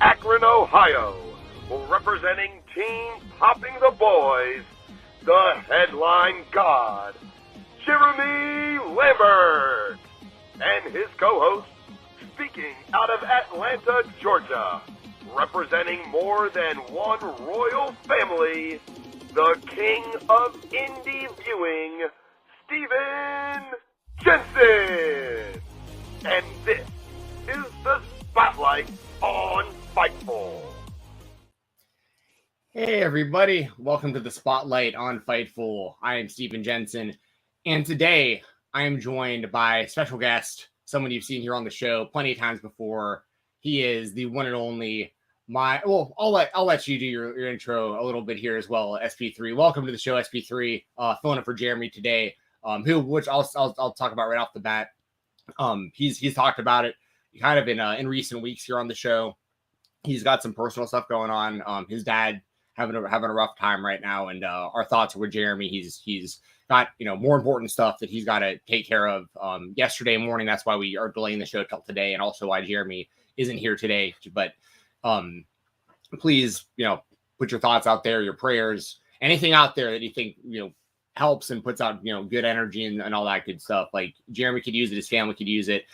Akron, Ohio, representing Team Popping the Boys, the headline god, Jeremy Lambert, and his co-host, speaking out of Atlanta, Georgia, representing more than one royal family, the king of indie viewing, Steven Jensen. And this is the Spotlight on Fightful. Hey everybody, welcome to the Spotlight on Fightful. I am Steven Jensen, and today I am joined by a special guest, someone you've seen here on the show plenty of times before. He is the one and only I'll let you do your intro a little bit here as well, SP3. Welcome to the show, SP3. Filling in for Jeremy today, which I'll talk about right off the bat. He's talked about it kind of in recent weeks here on the show. He's got some personal stuff going on. His dad having a rough time right now, and our thoughts are with Jeremy. He's got more important stuff that he's got to take care of. Yesterday morning, that's why we are delaying the show till today, and also why Jeremy isn't here today. But please, put your thoughts out there, your prayers, anything out there that you think helps and puts out good energy and all that good stuff. Like Jeremy could use it, his family could use it.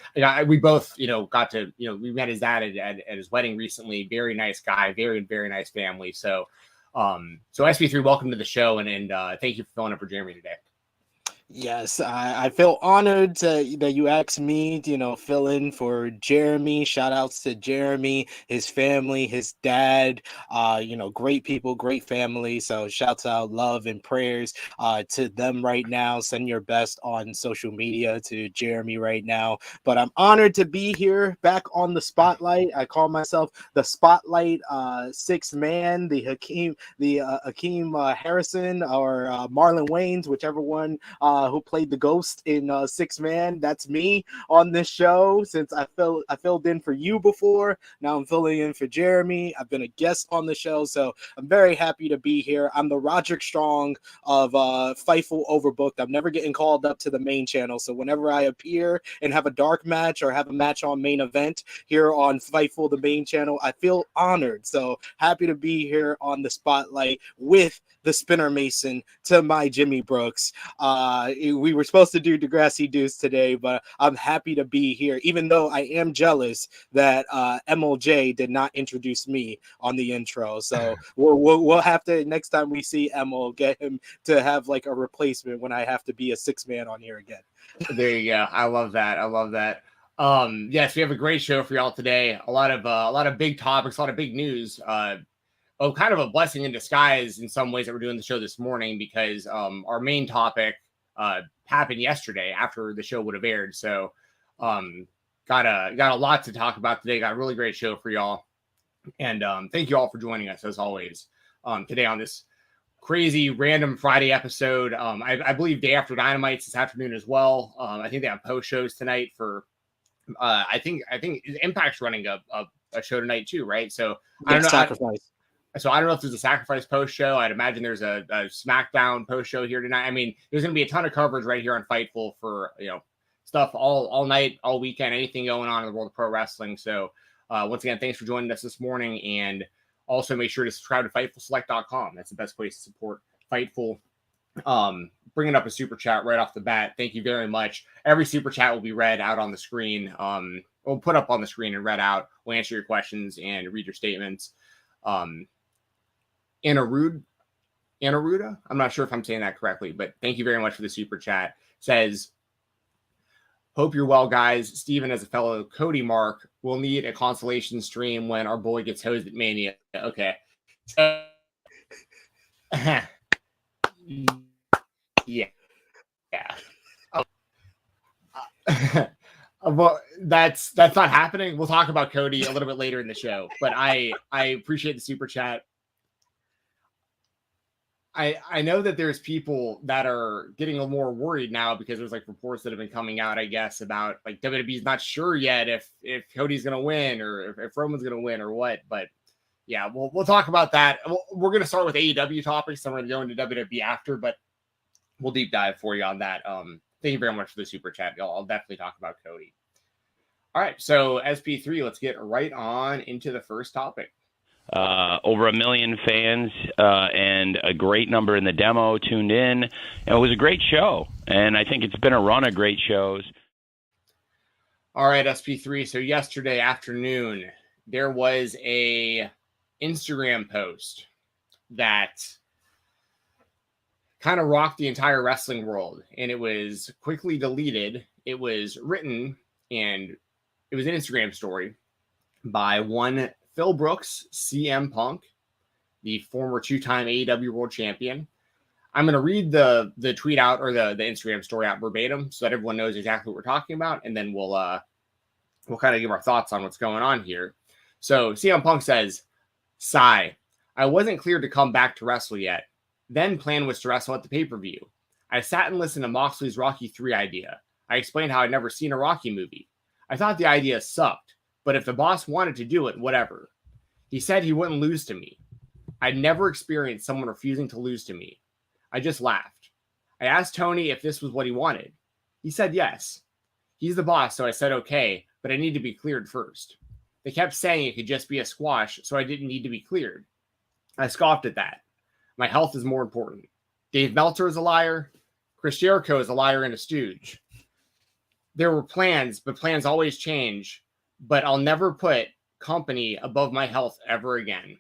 We both got to we met his dad at his wedding recently. Very nice guy, very very nice family. So SP3, welcome to the show, and thank you for filling in for Jeremy today. Yes, I feel honored that you asked me to, fill in for Jeremy. Shout outs to Jeremy, his family, his dad, great people, great family. So shouts out, love and prayers to them right now. Send your best on social media to Jeremy right now. But I'm honored to be here back on the Spotlight. I call myself the Spotlight sixth man, the Hakeem Harrison or Marlon Wayans, whichever one who played the ghost in Six Man. That's me on this show. Since I filled in for you before, now I'm filling in for Jeremy. I've been a guest on the show, so I'm very happy to be here. I'm the Roderick Strong of Fightful Overbooked. I'm never getting called up to the main channel, so whenever I appear and have a dark match or have a match on main event here on Fightful, the main channel, I feel honored. So happy to be here on the Spotlight with the Spinner Mason to my Jimmy Brooks. We were supposed to do Degrassi Deuce today, but I'm happy to be here, even though I am jealous that MLJ did not introduce me on the intro. So we'll have to, next time we see Emil, get him to have like a replacement when I have to be a six man on here again. There you go. I love that. Yes, we have a great show for y'all today. A lot of big topics, a lot of big news. Kind of a blessing in disguise in some ways that we're doing the show this morning, because our main topic happened yesterday after the show would have aired. So got a lot to talk about today. Got a really great show for y'all. And thank you all for joining us as always today on this crazy random Friday episode. I believe Day After Dynamite's this afternoon as well. I think they have post shows tonight for I think Impact's running a show tonight too, right? So I don't know. Sacrifice. So I don't know if there's a Sacrifice post show. I'd imagine there's a SmackDown post show here tonight. I mean, there's going to be a ton of coverage right here on Fightful for stuff all night, all weekend, anything going on in the world of pro wrestling. So once again, thanks for joining us this morning, and also make sure to subscribe to FightfulSelect.com. That's the best place to support Fightful. Bringing up a super chat right off the bat. Thank you very much. Every super chat will be read out on the screen. We'll put up on the screen and read out. We'll answer your questions and read your statements. Anaruda, I'm not sure if I'm saying that correctly, but thank you very much for the super chat. Says, hope you're well, guys. Steven, as a fellow Cody Mark, will need a consolation stream when our boy gets hosed at Mania. Okay. So, yeah. Well, that's not happening. We'll talk about Cody a little bit later in the show, but I appreciate the super chat. I know that there's people that are getting a little more worried now because there's like reports that have been coming out, I guess, about like WWE's not sure yet if Cody's going to win or if Roman's going to win or what. But yeah, we'll talk about that. We're going to start with AEW topics, then we're going to go into WWE after, but we'll deep dive for you on that. Thank you very much for the super chat. I'll definitely talk about Cody. All right, so SP3, let's get right on into the first topic. Over 1 million fans and a great number in the demo tuned in. And it was a great show, and I think it's been a run of great shows. All right, SP3. So yesterday afternoon, there was a Instagram post that kind of rocked the entire wrestling world, and it was quickly deleted. It was written, and it was an Instagram story by one Phil Brooks, CM Punk, the former two-time AEW World Champion. I'm going to read the tweet out, or the Instagram story out verbatim, so that everyone knows exactly what we're talking about, and then we'll kind of give our thoughts on what's going on here. So CM Punk says, "Sigh, I wasn't cleared to come back to wrestle yet. Then plan was to wrestle at the pay-per-view. I sat and listened to Moxley's Rocky 3 idea. I explained how I'd never seen a Rocky movie. I thought the idea sucked, but if the boss wanted to do it, whatever. He said he wouldn't lose to me. I'd never experienced someone refusing to lose to me. I just laughed. I asked Tony if this was what he wanted. He said yes. He's the boss, so I said okay, but I need to be cleared first. They kept saying it could just be a squash, so I didn't need to be cleared. I scoffed at that. My health is more important. Dave Meltzer is a liar. Chris Jericho is a liar and a stooge. There were plans, but plans always change. But I'll never put company above my health ever again."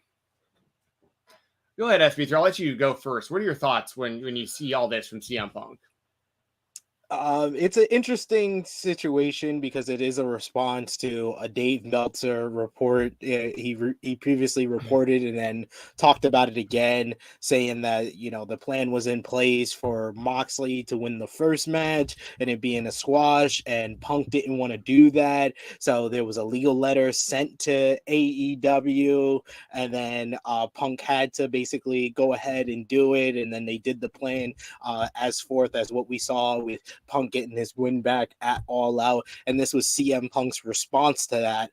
Go ahead, SB3. I'll let you go first. What are your thoughts when you see all this from CM Punk? It's an interesting situation because it is a response to a Dave Meltzer report. He previously reported and then talked about it again, saying that, the plan was in place for Moxley to win the first match and it being a squash, and Punk didn't want to do that. So there was a legal letter sent to AEW, and then Punk had to basically go ahead and do it. And then they did the plan as forth as what we saw with Punk getting his win back at All Out, and this was CM Punk's response to that.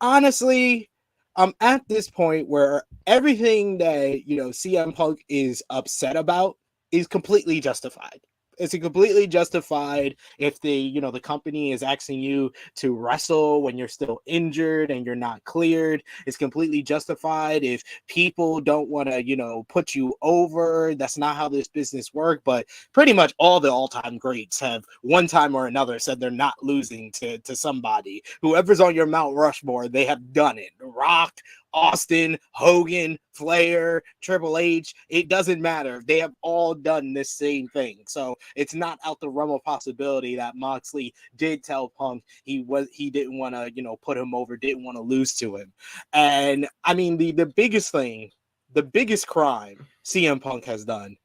Honestly, I'm at this point where everything that CM Punk is upset about is completely justified. It's completely justified if the company is asking you to wrestle when you're still injured and you're not cleared. It's completely justified if people don't want to, put you over. That's not how this business works. But pretty much all the all-time greats have one time or another said they're not losing to somebody. Whoever's on your Mount Rushmore, they have done it. Rock, Austin, Hogan, Flair, Triple H, it doesn't matter. They have all done this same thing. So it's not out the realm of possibility that Moxley did tell Punk he didn't want to, put him over, didn't want to lose to him. And I mean, the biggest thing, the biggest crime CM Punk has done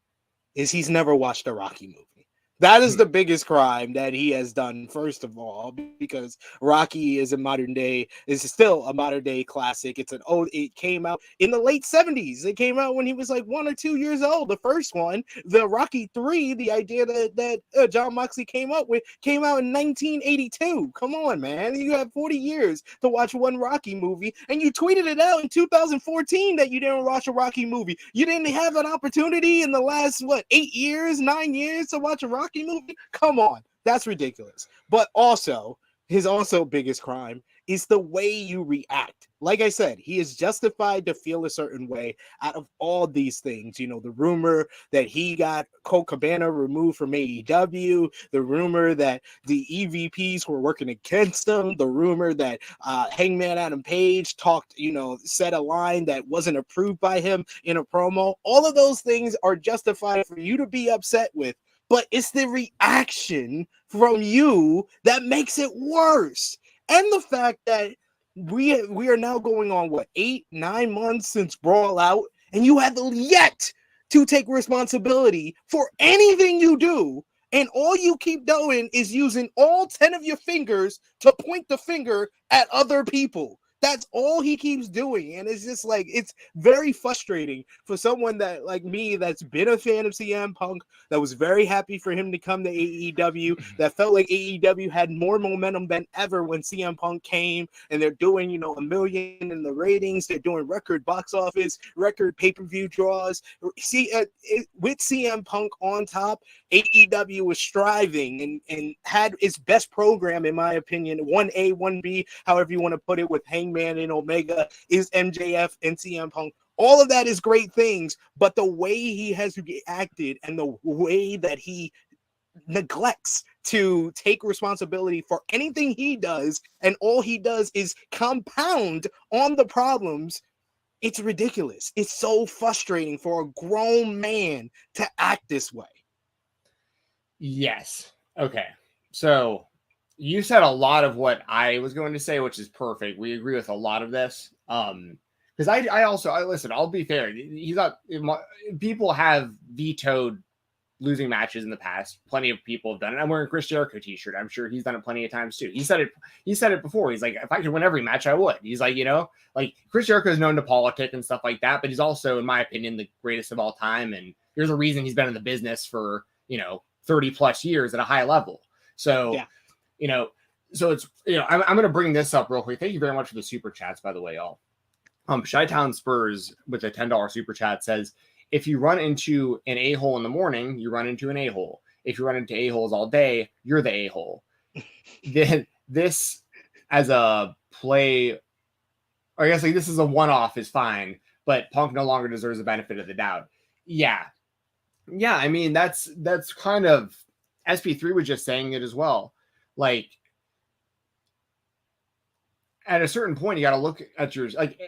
is he's never watched a Rocky movie. That is the biggest crime that he has done, first of all, because Rocky is still a modern day classic. It came out in the late 70s. It came out when he was like 1 or 2 years old. The first one, the Rocky 3, the idea that Jon Moxley came out with, came out in 1982. Come on, man. You have 40 years to watch one Rocky movie, and you tweeted it out in 2014 that you didn't watch a Rocky movie. You didn't have an opportunity in the last, 9 years to watch a Rocky movie? Come on, that's ridiculous. But also, his biggest crime is the way you react. Like I said, he is justified to feel a certain way out of all these things. The rumor that he got Colt Cabana removed from AEW, the rumor that the EVPs were working against him, the rumor that Hangman Adam Page said a line that wasn't approved by him in a promo. All of those things are justified for you to be upset with. But it's the reaction from you that makes it worse. And the fact that we are now going on, 8-9 months since Brawl Out, and you have yet to take responsibility for anything you do. And all you keep doing is using all 10 of your fingers to point the finger at other people. That's all he keeps doing. And it's just like, it's very frustrating for someone that like me, that's been a fan of CM Punk, that was very happy for him to come to AEW, that felt like AEW had more momentum than ever when CM Punk came, and they're doing, you know, 1 million in the ratings, they're doing record box office, record pay-per-view draws. See, with CM Punk on top, AEW was striving and had its best program, in my opinion. 1A, 1B, however you want to put it, with Hangman and Omega, is MJF and CM Punk. All of that is great things, but the way he has acted and the way that he neglects to take responsibility for anything he does, and all he does is compound on the problems, it's ridiculous. It's so frustrating for a grown man to act this way. Yes. Okay. So you said a lot of what I was going to say, which is perfect. We agree with a lot of this. Because I also listen, I'll be fair. People have vetoed losing matches in the past. Plenty of people have done it. I'm wearing a Chris Jericho t-shirt. I'm sure he's done it plenty of times too. He said it before. He's like, if I could win every match, I would. He's like, you know, like Chris Jericho is known to politic and stuff like that, but he's also, in my opinion, the greatest of all time. And there's a reason he's been in the business for, you know, 30 plus years at a high level. So, yeah. You know, so it's, you know, I'm going to bring this up real quick. Thank you very much for the super chats, by the way, y'all. Chi-Town Spurs with a $10 super chat says, if you run into an a-hole in the morning, you run into an a-hole. If you run into a-holes all day, you're the a-hole. This as a play, or I guess like this is a one-off is fine, but Punk no longer deserves the benefit of the doubt. Yeah. Yeah, I mean, that's kind of, SP3 was just saying it as well. Like, at a certain point, you got to look at yours. Like,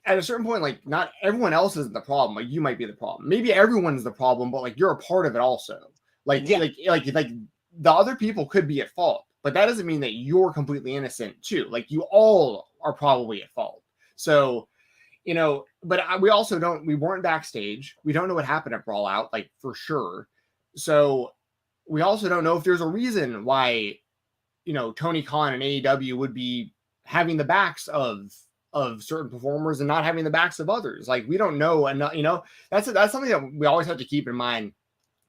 at a certain point, like, not everyone else is the problem. Like, you might be the problem. Maybe everyone's the problem, but like, you're a part of it also. Like, yeah. like the other people could be at fault, but that doesn't mean that you're completely innocent too. Like, you all are probably at fault. So, you know, but we also we weren't backstage. We don't know what happened at Brawl Out, like, for sure. So we also don't know if there's a reason why, you know, Tony Khan and AEW would be having the backs of certain performers and not having the backs of others. Like, we don't know enough, you know, that's something that we always have to keep in mind.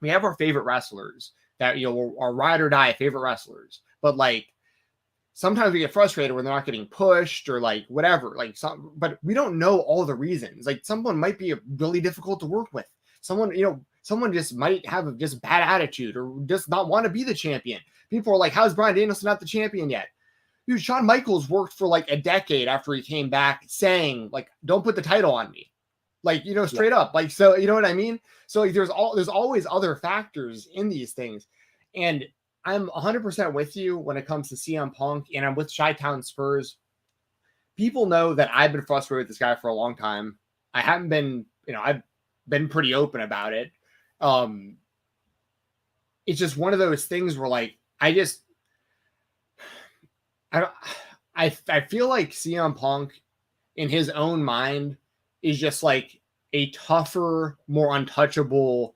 We have our favorite wrestlers that, you know, our ride or die favorite wrestlers, but like, sometimes we get frustrated when they're not getting pushed or like whatever, like but we don't know all the reasons. Like, someone might be really difficult to work with. Someone, you know, someone just might have just bad attitude or just not want to be the champion. People are like, how's Bryan Danielson not the champion yet? Dude, Shawn Michaels worked for like a decade after he came back saying, like, don't put the title on me. Like, you know, straight up. Like, so, you know what I mean? So like, there's always other factors in these things. And I'm 100% with you when it comes to CM Punk, and I'm with Chi-Town Spurs. People know that I've been frustrated with this guy for a long time. I haven't been, you know, I've been pretty open about it. It's just one of those things where like, I feel like CM Punk in his own mind is just like a tougher, more untouchable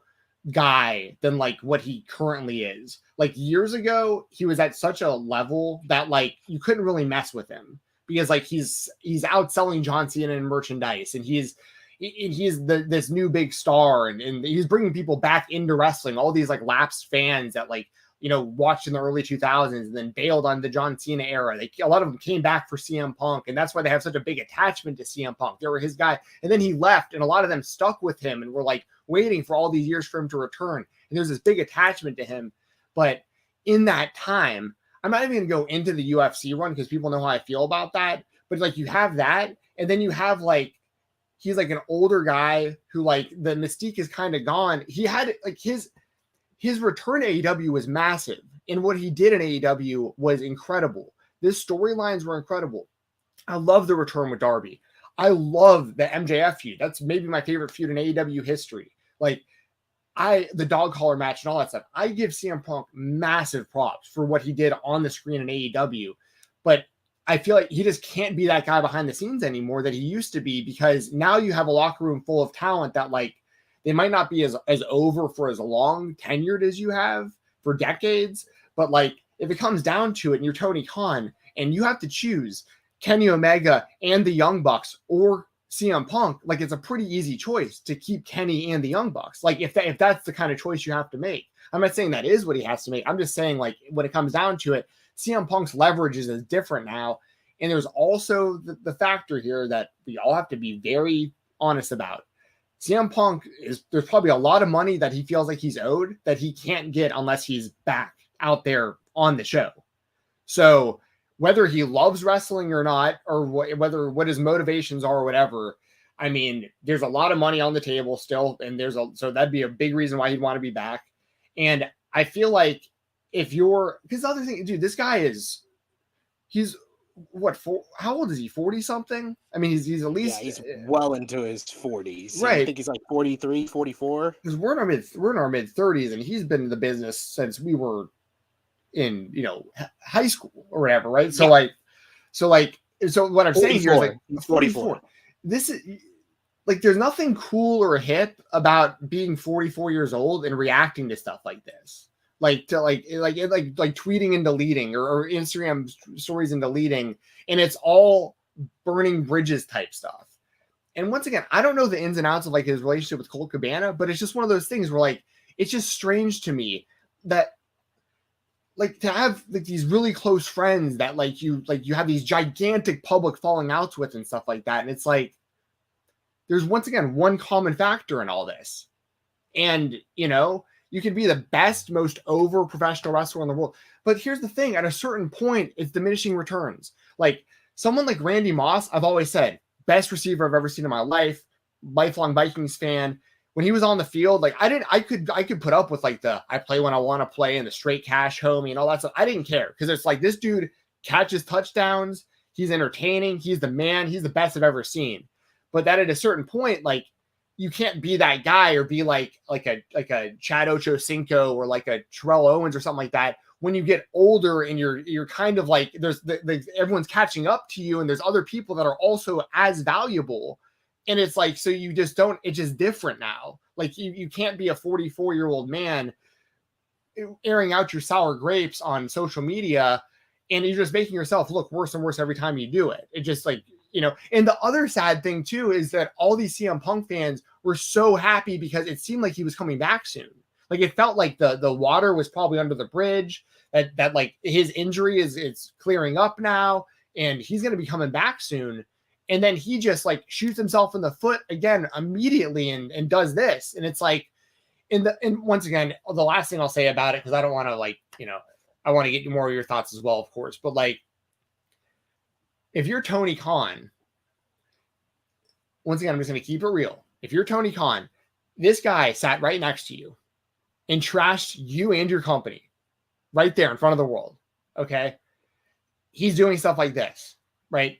guy than like what he currently is. Like, years ago, he was at such a level that like you couldn't really mess with him because like he's outselling John Cena in merchandise, and he's this new big star, and he's bringing people back into wrestling. All these like lapsed fans that like, you know, watched in the early 2000s and then bailed on the John Cena era. A lot of them came back for CM Punk, and that's why they have such a big attachment to CM Punk. They were his guy, and then he left, and a lot of them stuck with him and were like waiting for all these years for him to return. And there's this big attachment to him. But in that time, I'm not even going to go into the UFC run because people know how I feel about that. But like, you have that, and then you have like, he's like an older guy who like the mystique is kind of gone. He had like his return to AEW was massive, and what he did in AEW was incredible. His storylines were incredible. I love the return with Darby. I love the MJF feud. That's maybe my favorite feud in AEW history. Like, the dog collar match and all that stuff. I give CM Punk massive props for what he did on the screen in AEW, but I feel like he just can't be that guy behind the scenes anymore that he used to be, because now you have a locker room full of talent that like, they might not be as over for as long tenured as you have for decades, but like, if it comes down to it and you're Tony Khan and you have to choose, Kenny Omega and the Young Bucks or CM Punk, like it's a pretty easy choice to keep Kenny and the Young Bucks. Like if that's the kind of choice you have to make. I'm not saying that is what he has to make. I'm just saying, like, when it comes down to it, CM Punk's leverage is different now. And there's also the factor here that we all have to be very honest about. CM Punk there's probably a lot of money that he feels like he's owed that he can't get unless he's back out there on the show. So whether he loves wrestling or not, or what his motivations are or whatever, I mean, there's a lot of money on the table still. And so that'd be a big reason why he'd want to be back. And I feel like because the other thing, dude, this guy he's what, how old is he? 40 something? I mean, he's at least, he's well into his 40s. Right. I think he's like 43, 44. Because we're in our mid 30s, and he's been in the business since we were in, high school or whatever, right? So so what I'm saying here is like he's 44. This is like, there's nothing cool or hip about being 44 years old and reacting to stuff like this. Like tweeting and deleting or Instagram stories and deleting, and it's all burning bridges type stuff. And once again, I don't know the ins and outs of like his relationship with Colt Cabana, but it's just one of those things where like, it's just strange to me that like to have like these really close friends that like you have these gigantic public falling outs with and stuff like that. And it's like, there's once again one common factor in all this. And you can be the best, most over professional wrestler in the world. But here's the thing, at a certain point, it's diminishing returns. Like someone like Randy Moss, I've always said, best receiver I've ever seen in my life, lifelong Vikings fan. When he was on the field, like I could put up with like I play when I want to play and the straight cash homie and all that stuff. I didn't care because it's like this dude catches touchdowns. He's entertaining. He's the man. He's the best I've ever seen. But that at a certain point, like, you can't be that guy or be like a Chad Ochocinco or like a Terrell Owens or something like that. When you get older and you're kind of like, everyone's catching up to you and there's other people that are also as valuable. And it's like, so you just don't, it's just different now. Like you can't be a 44-year-old man airing out your sour grapes on social media and you're just making yourself look worse and worse every time you do it. It just like, and the other sad thing too is that all these CM Punk fans were so happy because it seemed like he was coming back soon. Like it felt like the water was probably under the bridge, that like his injury it's clearing up now and he's going to be coming back soon. And then he just like shoots himself in the foot again immediately and does this. And it's like, and once again, the last thing I'll say about it, because I don't want to like, I want to get you more of your thoughts as well, of course, but like, if you're Tony Khan, once again, I'm just going to keep it real. If you're Tony Khan, this guy sat right next to you and trashed you and your company right there in front of the world. Okay. He's doing stuff like this, right?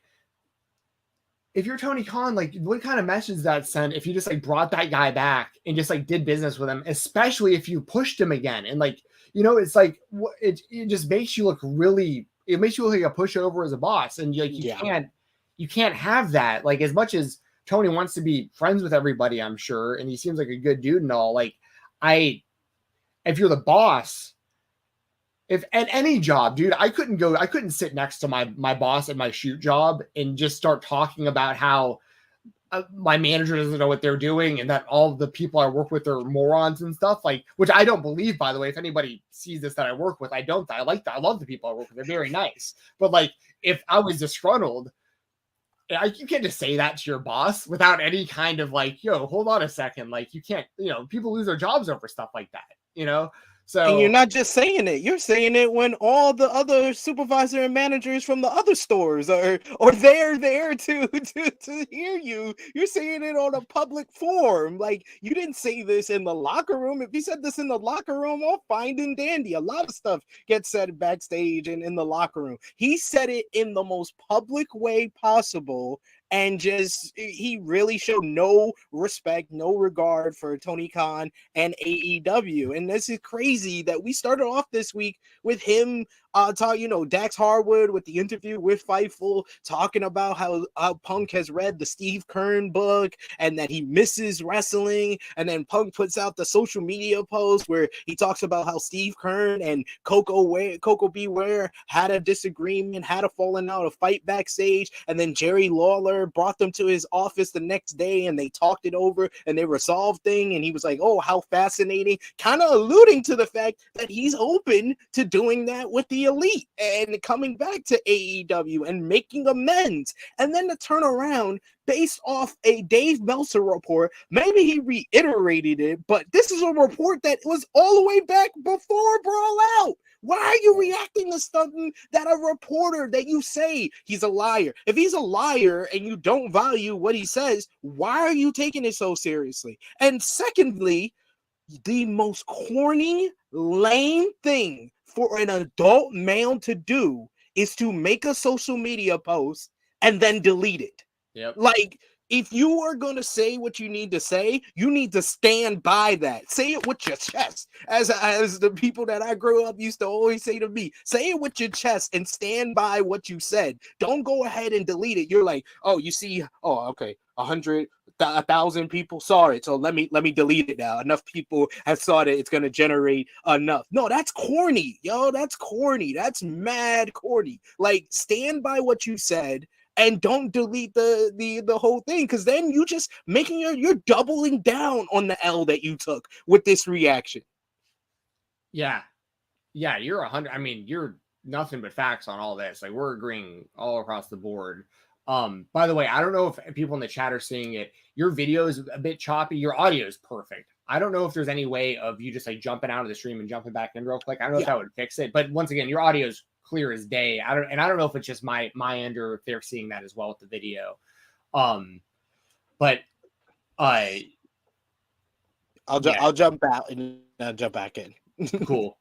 If you're Tony Khan, like what kind of message does that send if you just like brought that guy back and just like did business with him, especially if you pushed him again? And like, it's like, it just makes you look really, it makes you look like a pushover as a boss. And like, you can't have that. Like as much as Tony wants to be friends with everybody, I'm sure. And he seems like a good dude and all, like if you're the boss, if at any job, dude, I couldn't sit next to my boss at my shoot job and just start talking about how my manager doesn't know what they're doing and that all the people I work with are morons and stuff, like, which I don't believe, by the way. If anybody sees this that I work with, I love the people I work with. They're very nice. But like, if I was disgruntled, you can't just say that to your boss without any kind of like, yo, hold on a second. Like you can't, people lose their jobs over stuff like that, So, and you're not just saying it; you're saying it when all the other supervisor and managers from the other stores are they're there to hear you. You're saying it on a public forum. Like you didn't say this in the locker room. If you said this in the locker room, all fine and dandy. A lot of stuff gets said backstage and in the locker room. He said it in the most public way possible. And he really showed no respect, no regard for Tony Khan and AEW. And this is crazy that we started off this week with him Dax Harwood with the interview with Fightful, talking about how Punk has read the Steve Kern book and that he misses wrestling. And then Punk puts out the social media post where he talks about how Steve Kern and Coco Beware had a disagreement, had a falling out, a fight backstage, and then Jerry Lawler brought them to his office the next day and they talked it over and they resolved things. And he was like, oh, how fascinating, kind of alluding to the fact that he's open to doing that with the Elite and coming back to AEW and making amends. And then to turn around based off a Dave Meltzer report, maybe he reiterated it, but this is a report that was all the way back before Brawl Out. Why are you reacting to something that a reporter that you say he's a liar? If he's a liar and you don't value what he says, why are you taking it so seriously? And secondly, the most corny, lame thing for an adult male to do is to make a social media post and then delete it. Yep. Like, if you are going to say what you need to say, you need to stand by that. Say it with your chest. As the people that I grew up used to always say to me, say it with your chest and stand by what you said. Don't go ahead and delete it. You're like, oh, you see, oh, okay, 1,000 people saw it, so let me delete it now. Enough people have saw it, it's going to generate enough. No, that's corny, yo. That's corny. That's mad corny. Like, stand by what you said. And don't delete the whole thing, because then you just you're doubling down on the L that you took with this reaction. Yeah, you're 100. I mean, you're nothing but facts on all this. Like, we're agreeing all across the board. By the way, I don't know if people in the chat are seeing it. Your video is a bit choppy. Your audio is perfect. I don't know if there's any way of you just like jumping out of the stream and jumping back in real quick. I don't know if that would fix it. But once again, your audio is clear as day. I don't know if it's just my end or if they're seeing that as well with the video. But I'll jump out and jump back in. Cool.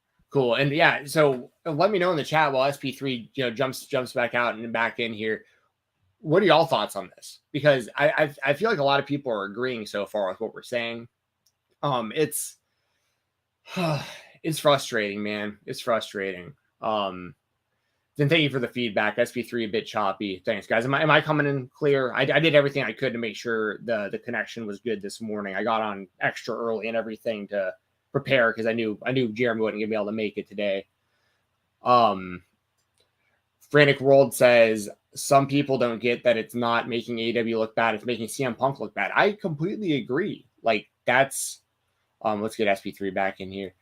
And yeah, so let me know in the chat while SP3 jumps back out and back in here. What are y'all thoughts on this? Because I feel like a lot of people are agreeing so far with what we're saying. It's frustrating, man. It's frustrating. Then thank you for the feedback. SP3 a bit choppy. Thanks, guys. Am I coming in clear? I did everything I could to make sure the connection was good this morning. I got on extra early and everything to prepare because I knew Jeremy wouldn't be able to make it today. Frantic World says some people don't get that it's not making AEW look bad, it's making CM Punk look bad. I completely agree. Like, that's let's get SP3 back in here.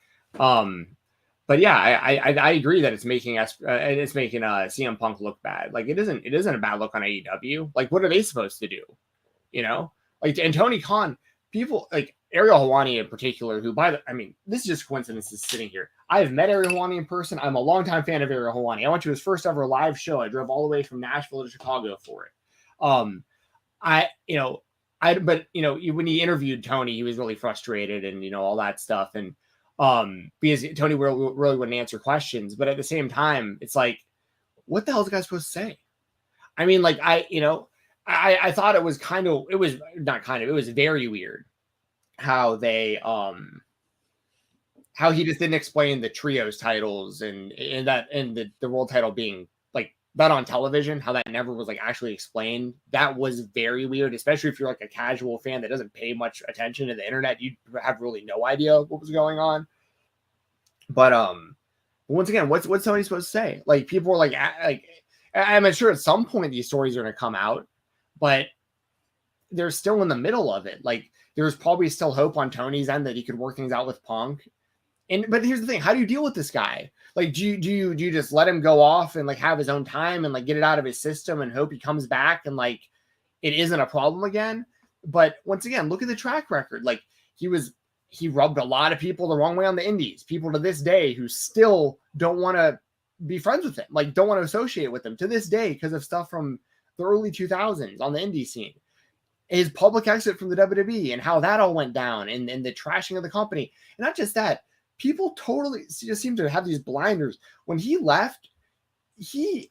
But yeah, I agree that it's making CM Punk look bad. Like, it isn't a bad look on AEW. Like, what are they supposed to do? Like, and Tony Khan, people like Ariel Helwani in particular, who this is just coincidences sitting here. I've met Ariel Helwani in person. I'm a longtime fan of Ariel Helwani. I went to his first ever live show. I drove all the way from Nashville to Chicago for it. But when he interviewed Tony, he was really frustrated and all that stuff. And because Tony really wouldn't answer questions, but at the same time, it's like, what the hell is the guy supposed to say? I mean, like, I thought it was very weird how they how he just didn't explain the trios titles and the world title being like that on television, how that never was like actually explained. That was very weird, especially if you're like a casual fan that doesn't pay much attention to the internet. You have really no idea what was going on. But once again, what's somebody supposed to say? Like, people were like I'm sure at some point these stories are going to come out, but they're still in the middle of it. Like, there's probably still hope on Tony's end that he could work things out with Punk. But here's the thing: how do you deal with this guy? Like, do you just let him go off and like have his own time and like get it out of his system and hope he comes back and like it isn't a problem again? But once again, look at the track record. Like, he rubbed a lot of people the wrong way on the indies. People to this day who still don't want to be friends with him, like don't want to associate with him to this day because of stuff from the early 2000s on the indie scene. His public exit from the WWE and how that all went down and the trashing of the company. And not just that, people totally just seem to have these blinders. When he left, it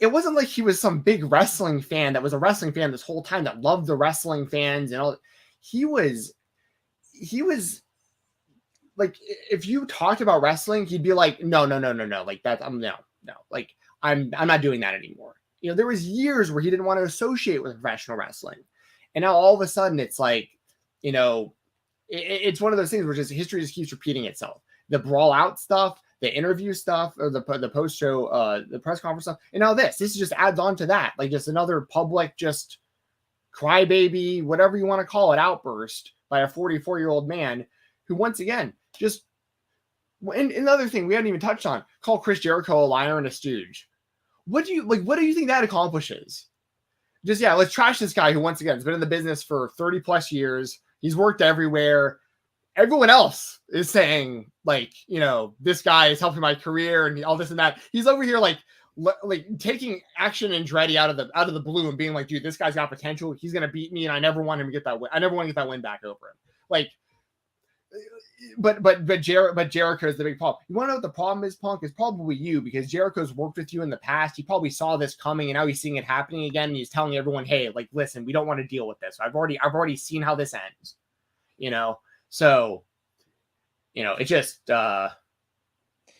wasn't like he was some big wrestling fan that was a wrestling fan this whole time that loved the wrestling fans and all. He was like, if you talked about wrestling, he'd be like, no. Like that, no. like I'm not doing that anymore. You know, there was years where he didn't want to associate with professional wrestling. And now all of a sudden it's like, you know, it's one of those things where just history just keeps repeating itself. The brawl out stuff, the interview stuff, or the post show, the press conference stuff. And now this just adds on to that. Like just another public, just crybaby, whatever you want to call it, outburst by a 44-year-old man who, once again, just, and another thing we hadn't even touched on, call Chris Jericho a liar and a stooge. What do you think that accomplishes? Just, yeah, let's trash this guy who, once again, has been in the business for 30 plus years. He's worked everywhere. Everyone else is saying, like, you know, this guy is helping my career and all this and that. He's over here like taking Action Andretti out of the blue and being like, dude, this guy's got potential. He's gonna beat me, and I never want him to get that win. I never want to get that win back over him. Like, but Jericho is the big problem. You want to know what the problem is, Punk? It's probably you, because Jericho's worked with you in the past. He probably saw this coming, and now he's seeing it happening again. And he's telling everyone, hey, like, listen, we don't want to deal with this. I've already seen how this ends. You know, so you know, it just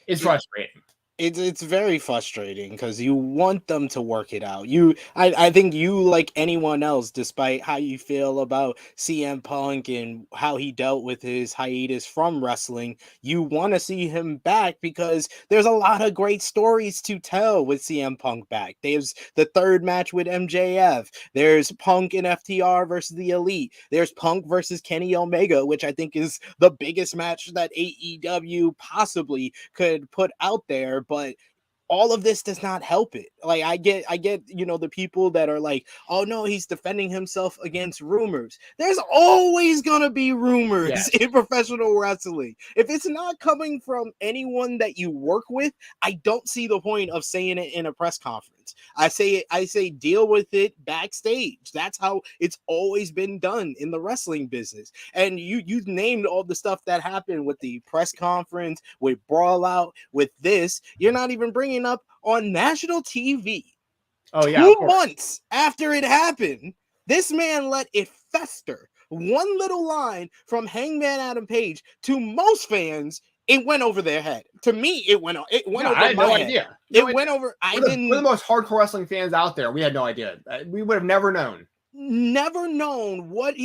it's frustrating. It's very frustrating because you want them to work it out. I think you, like anyone else, despite how you feel about CM Punk and how he dealt with his hiatus from wrestling, you want to see him back because there's a lot of great stories to tell with CM Punk back. There's the third match with MJF. There's Punk and FTR versus the Elite. There's Punk versus Kenny Omega, which I think is the biggest match that AEW possibly could put out there. But all of this does not help it. Like I get, you know, the people that are like, oh no, he's defending himself against rumors. There's always gonna be rumors in professional wrestling. If it's not coming from anyone that you work with, I don't see the point of saying it in a press conference. I say deal with it backstage. That's how it's always been done in the wrestling business. And you named all the stuff that happened with the press conference, with Brawl Out, with this. You're not even bringing up on national TV. Oh yeah, 2 months after it happened, this man let it fester. One little line from Hangman Adam Page to most fans, it went over their head. To me, it went over I had my no head. idea. Went over. We're the most hardcore wrestling fans out there. We had no idea. We would have never known. Never known what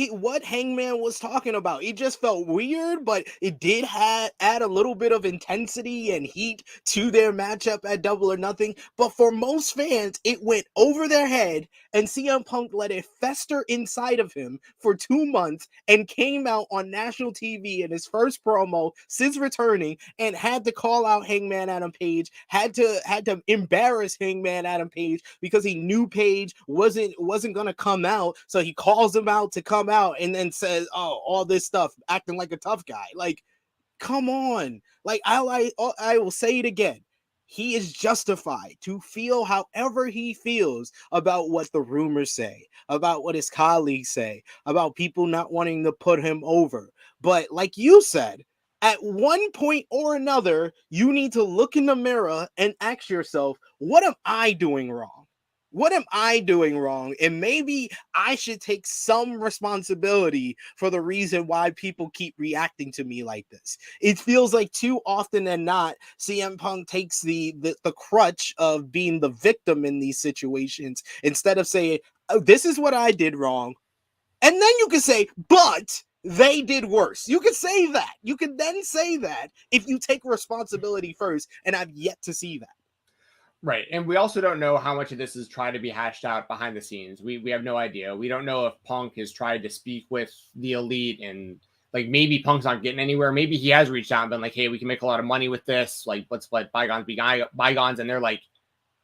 Hangman was talking about. It just felt weird, but it did add a little bit of intensity and heat to their matchup at Double or Nothing. But for most fans, it went over their head, and CM Punk let it fester inside of him for 2 months and came out on national TV in his first promo since returning and had to call out Hangman Adam Page, had to embarrass Hangman Adam Page because he knew Page wasn't going to come out. So he calls him out to come out and then says, oh, all this stuff, acting like a tough guy. Like, come on. Like, I will say it again. He is justified to feel however he feels about what the rumors say, about what his colleagues say, about people not wanting to put him over. But like you said, at one point or another, you need to look in the mirror and ask yourself, what am I doing wrong? What am I doing wrong? And maybe I should take some responsibility for the reason why people keep reacting to me like this. It feels like too often than not, CM Punk takes the crutch of being the victim in these situations instead of saying, oh, this is what I did wrong. And then you can say, but they did worse. You can say that. You can then say that if you take responsibility first, and I've yet to see that. Right. And we also don't know how much of this is trying to be hashed out behind the scenes. We have no idea. We don't know if Punk has tried to speak with the Elite and like maybe Punk's not getting anywhere. Maybe he has reached out and been like, hey, we can make a lot of money with this. Like, let's let bygones be bygones. And they're like,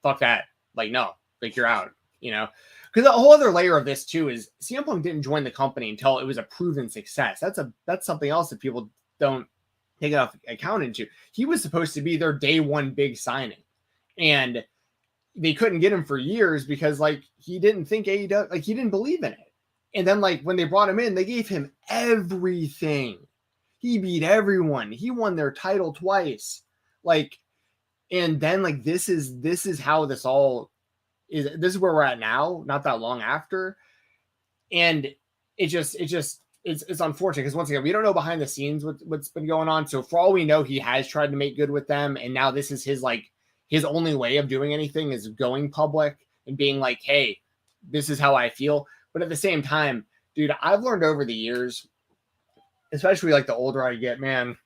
fuck that. Like, no, like you're out, you know? Because a whole other layer of this too is CM Punk didn't join the company until it was a proven success. That's something else that people don't take enough account into. He was supposed to be their day one big signing. And they couldn't get him for years because like he didn't think AEW, like he didn't believe in it. And then like when they brought him in, they gave him everything. He beat everyone. He won their title twice. Like, and then like this is how this all is. This is where we're at now, not that long after. And it's unfortunate because once again, we don't know behind the scenes what's been going on. So for all we know, he has tried to make good with them. And now this is his like his only way of doing anything is going public and being like, hey, this is how I feel. But at the same time, dude, I've learned over the years, especially like the older I get, man,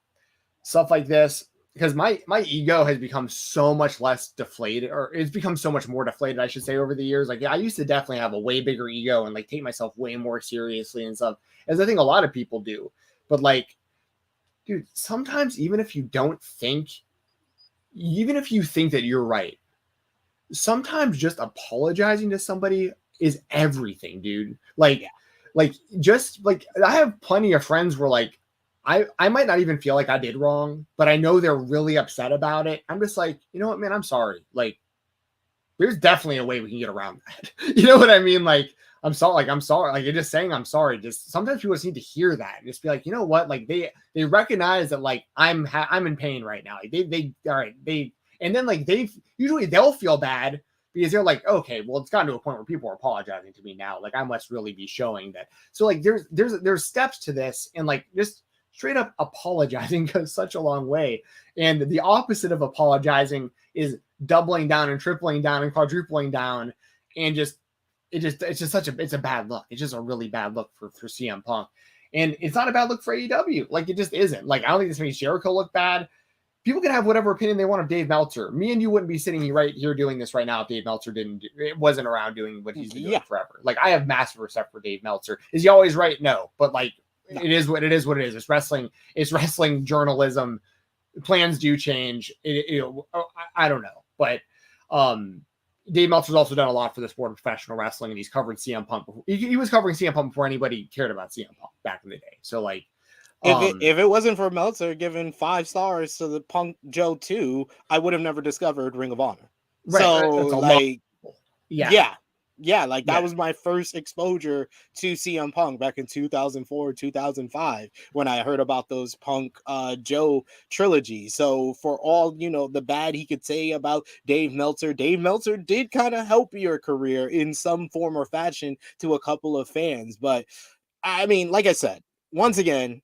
stuff like this, because my ego has become so much less deflated, or it's become so much more deflated, I should say, over the years. Like, yeah, I used to definitely have a way bigger ego and like take myself way more seriously and stuff, as I think a lot of people do. But like, dude, sometimes even if you think that you're right, sometimes just apologizing to somebody is everything, dude. Like, just like, I have plenty of friends where like, I might not even feel like I did wrong, but I know they're really upset about it. I'm just like, you know what, man, I'm sorry. Like, there's definitely a way we can get around that. You know what I mean? Like, I'm sorry. Like, you're just saying I'm sorry. Just sometimes people just need to hear that and just be like, you know what? Like, they recognize that like I'm in pain right now. Like, and then like they'll feel bad because they're like, okay, well, it's gotten to a point where people are apologizing to me now. Like, I must really be showing that. So like, there's steps to this, and like, just straight up apologizing goes such a long way. And the opposite of apologizing is doubling down and tripling down and quadrupling down. And it's a bad look. It's just a really bad look for CM Punk. And it's not a bad look for AEW. Like, it just isn't. Like, I don't think this makes Jericho look bad. People can have whatever opinion they want of Dave Meltzer. Me and you wouldn't be sitting right here doing this right now if Dave Meltzer wasn't around doing what he's been doing forever. Like, I have massive respect for Dave Meltzer. Is he always right? No. But like, no. It is what it is. It's wrestling. It's wrestling journalism. Plans do change. I don't know. But Dave Meltzer's also done a lot for the sport of professional wrestling, and he's covered CM Punk. He was covering CM Punk before anybody cared about CM Punk back in the day. So like, if it wasn't for Meltzer giving 5 stars to the Punk Joe 2, I would have never discovered Ring of Honor. Right. So like, that was my first exposure to CM Punk back in 2004, 2005, when I heard about those Punk Joe trilogy. So for all, the bad he could say about Dave Meltzer did kind of help your career in some form or fashion to a couple of fans. But I mean, like I said, once again,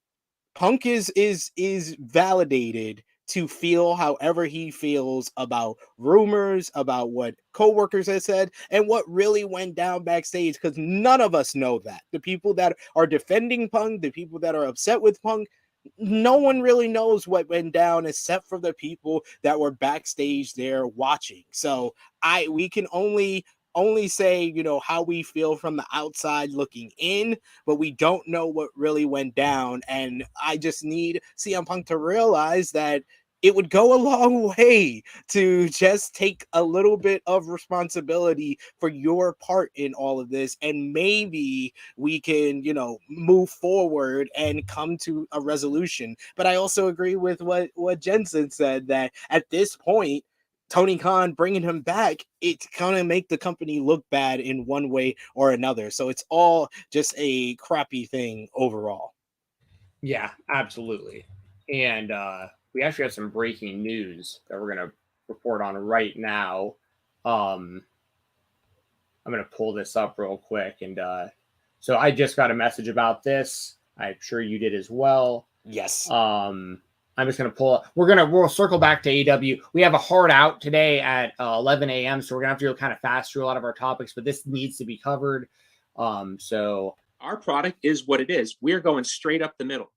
Punk is validated to feel however he feels about rumors, about what coworkers have said, and what really went down backstage, because none of us know that. The people that are defending Punk, the people that are upset with Punk, no one really knows what went down except for the people that were backstage there watching. So we can only say, how we feel from the outside looking in, but we don't know what really went down. And I just need CM Punk to realize that it would go a long way to just take a little bit of responsibility for your part in all of this. And maybe we can, move forward and come to a resolution. But I also agree with what Jensen said, that at this point, Tony Khan bringing him back, it's gonna make the company look bad in one way or another. So it's all just a crappy thing overall. Yeah, absolutely. And we actually have some breaking news that we're gonna report on right now. I'm gonna pull this up real quick, and so I just got a message about this. I'm sure you did as well. Yes. I'm just going to pull up. We'll circle back to AEW. We have a hard out today at 11 a.m. So we're going to have to go kind of fast through a lot of our topics, but this needs to be covered. So our product is what it is. We're going straight up the middle.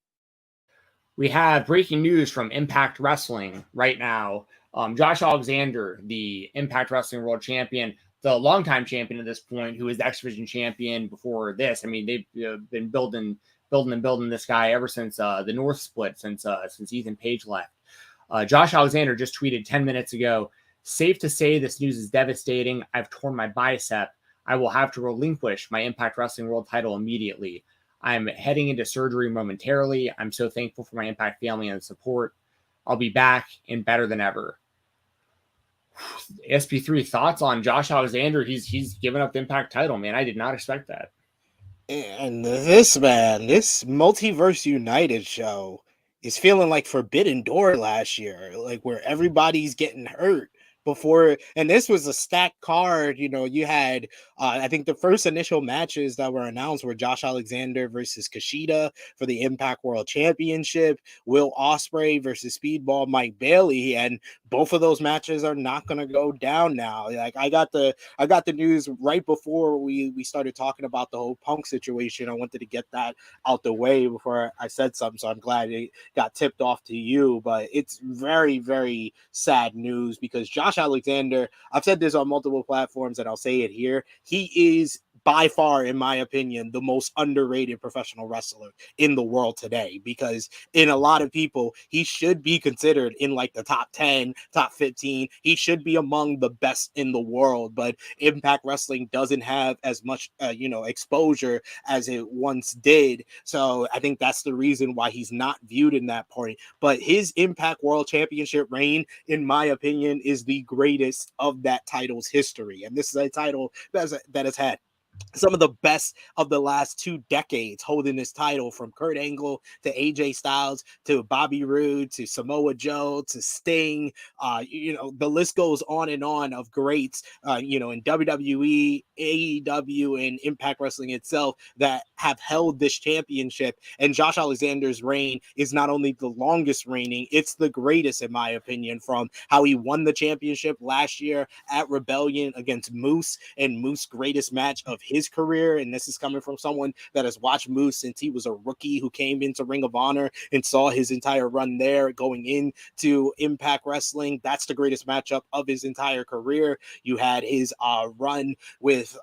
We have breaking news from Impact Wrestling right now. Josh Alexander, the Impact Wrestling World Champion, the longtime champion at this point, who is the X Division champion before this. I mean, they've been building this guy ever since the North split, since Ethan Page left. Josh Alexander just tweeted 10 minutes ago, "Safe to say this news is devastating. I've torn my bicep. I will have to relinquish my Impact Wrestling World title immediately. I'm heading into surgery momentarily. I'm so thankful for my Impact family and support. I'll be back and better than ever." SP3, thoughts on Josh Alexander? He's given up the Impact title, man. I did not expect that. And this Multiverse United show is feeling like Forbidden Door last year, like where everybody's getting hurt before, and this was a stacked card. You had I think the first initial matches that were announced were Josh Alexander versus Kushida for the Impact World Championship, Will Ospreay versus Speedball Mike Bailey, and both of those matches are not going to go down now. Like I got the news right before we started talking about the whole Punk situation. I wanted to get that out the way before I said something, so I'm glad it got tipped off to you. But it's very, very sad news because Josh Alexander, I've said this on multiple platforms and I'll say it here, he is by far, in my opinion, the most underrated professional wrestler in the world today, because in a lot of people, he should be considered in like the top 10, top 15. He should be among the best in the world, but Impact Wrestling doesn't have as much, exposure as it once did. So I think that's the reason why he's not viewed in that point. But his Impact World Championship reign, in my opinion, is the greatest of that title's history. And this is a title that has had some of the best of the last 2 decades holding this title, from Kurt Angle to AJ Styles to Bobby Roode to Samoa Joe to Sting. The list goes on and on of greats, in WWE, AEW, and Impact Wrestling itself that have held this championship. And Josh Alexander's reign is not only the longest reigning, it's the greatest, in my opinion, from how he won the championship last year at Rebellion against Moose, and Moose's greatest match of his career. And this is coming from someone that has watched Moose since he was a rookie who came into Ring of Honor and saw his entire run there going into Impact Wrestling. That's the greatest matchup of his entire career. You had his run with,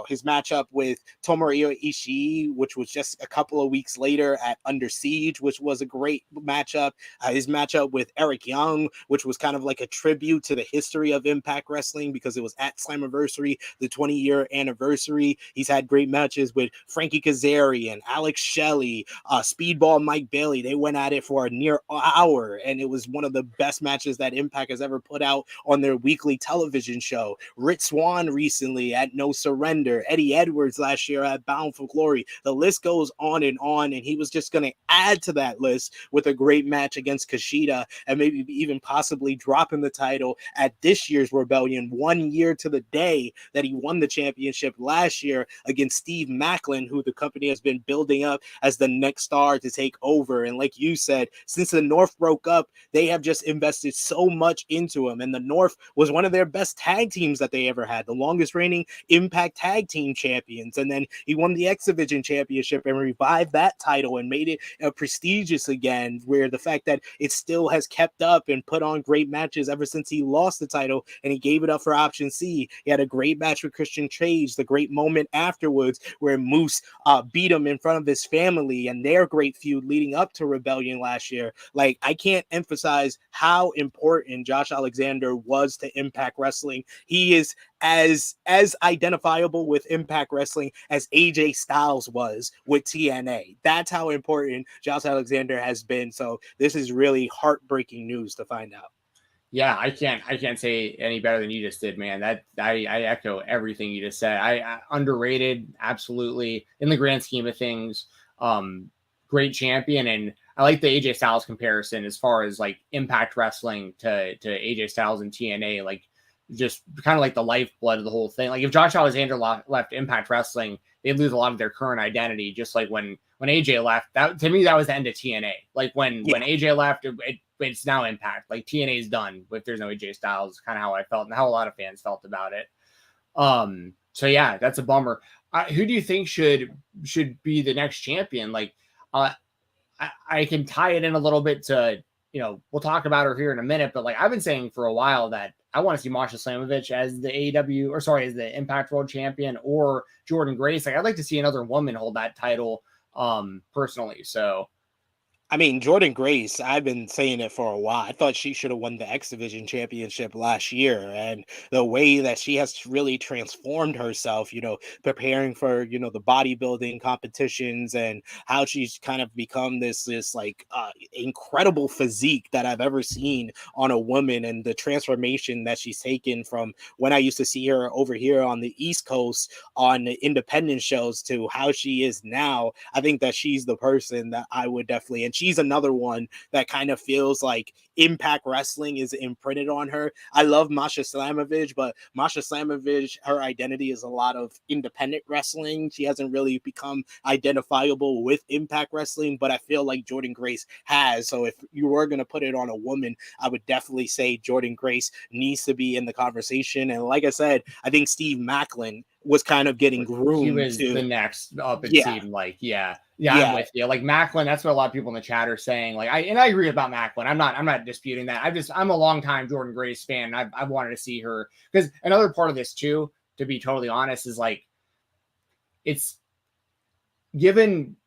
his matchup with Tomohiro Ishii, which was just a couple of weeks later at Under Siege, which was a great matchup. His matchup with Eric Young, which was kind of like a tribute to the history of Impact Wrestling because it was at Slammiversary, the 20-year anniversary. He's had great matches with Frankie Kazarian, Alex Shelley, Speedball Mike Bailey. They went at it for a near hour, and it was one of the best matches that Impact has ever put out on their weekly television show. Rich Swann recently at No Surrender, Eddie Edwards last year at Bound for Glory. The list goes on, and he was just going to add to that list with a great match against Kushida, and maybe even possibly dropping the title at this year's Rebellion, 1 year to the day that he won the championship last year against Steve Macklin, who the company has been building up as the next star to take over. And like you said, since the North broke up, they have just invested so much into him. And the North was one of their best tag teams that they ever had, the longest reigning Impact Tag Team Champions. And then he won the X Division Championship and revived that title and made it prestigious again, where the fact that it still has kept up and put on great matches ever since he lost the title and he gave it up for Option C. He had a great match with Christian Cage, the great moment afterwards where Moose beat him in front of his family, and their great feud leading up to Rebellion last year. Like, I can't emphasize how important Josh Alexander was to Impact Wrestling. He is as identifiable with Impact Wrestling as AJ Styles was with TNA. That's how important Josh Alexander has been. So this is really heartbreaking news to find out. Yeah, I can't say any better than you just did, man. That I echo everything you just said. I underrated, absolutely, in the grand scheme of things. Great champion, and I like the AJ Styles comparison as far as like Impact Wrestling to AJ Styles and TNA, like just kind of like the lifeblood of the whole thing. Like if Josh Alexander left Impact Wrestling, they'd lose a lot of their current identity. Just like when AJ left, that to me that was the end of TNA. Like when AJ left, it's now Impact. Like TNA is done if there's no AJ Styles. Kind of how I felt and how a lot of fans felt about it. So yeah, that's a bummer. Who do you think should be the next champion? Like, I can tie it in a little bit to, we'll talk about her here in a minute, but like I've been saying for a while that I want to see Masha Slamovich as the as the Impact World Champion, or Jordynne Grace. Like I'd like to see another woman hold that title, personally. So. I mean, Jordynne Grace, I've been saying it for a while. I thought she should have won the X Division Championship last year. And the way that she has really transformed herself, preparing for, the bodybuilding competitions, and how she's kind of become this incredible physique that I've ever seen on a woman, and the transformation that she's taken from when I used to see her over here on the East Coast on the independent shows to how she is now. I think that she's the person that I would definitely, and she's another one that kind of feels like Impact Wrestling is imprinted on her. I love Masha Slamovich, but Masha Slamovich, her identity is a lot of independent wrestling. She hasn't really become identifiable with Impact Wrestling, but I feel like Jordynne Grace has. So if you were going to put it on a woman, I would definitely say Jordynne Grace needs to be in the conversation. And like I said, I think Steve Maclin was kind of getting groomed. He was the next up, it seemed like. Yeah, I'm with you. Like Maclin, that's what a lot of people in the chat are saying. Like I agree about Maclin. I'm not disputing that. I'm a longtime Jordynne Grace fan. I've wanted to see her, because another part of this too, to be totally honest, is like, it's given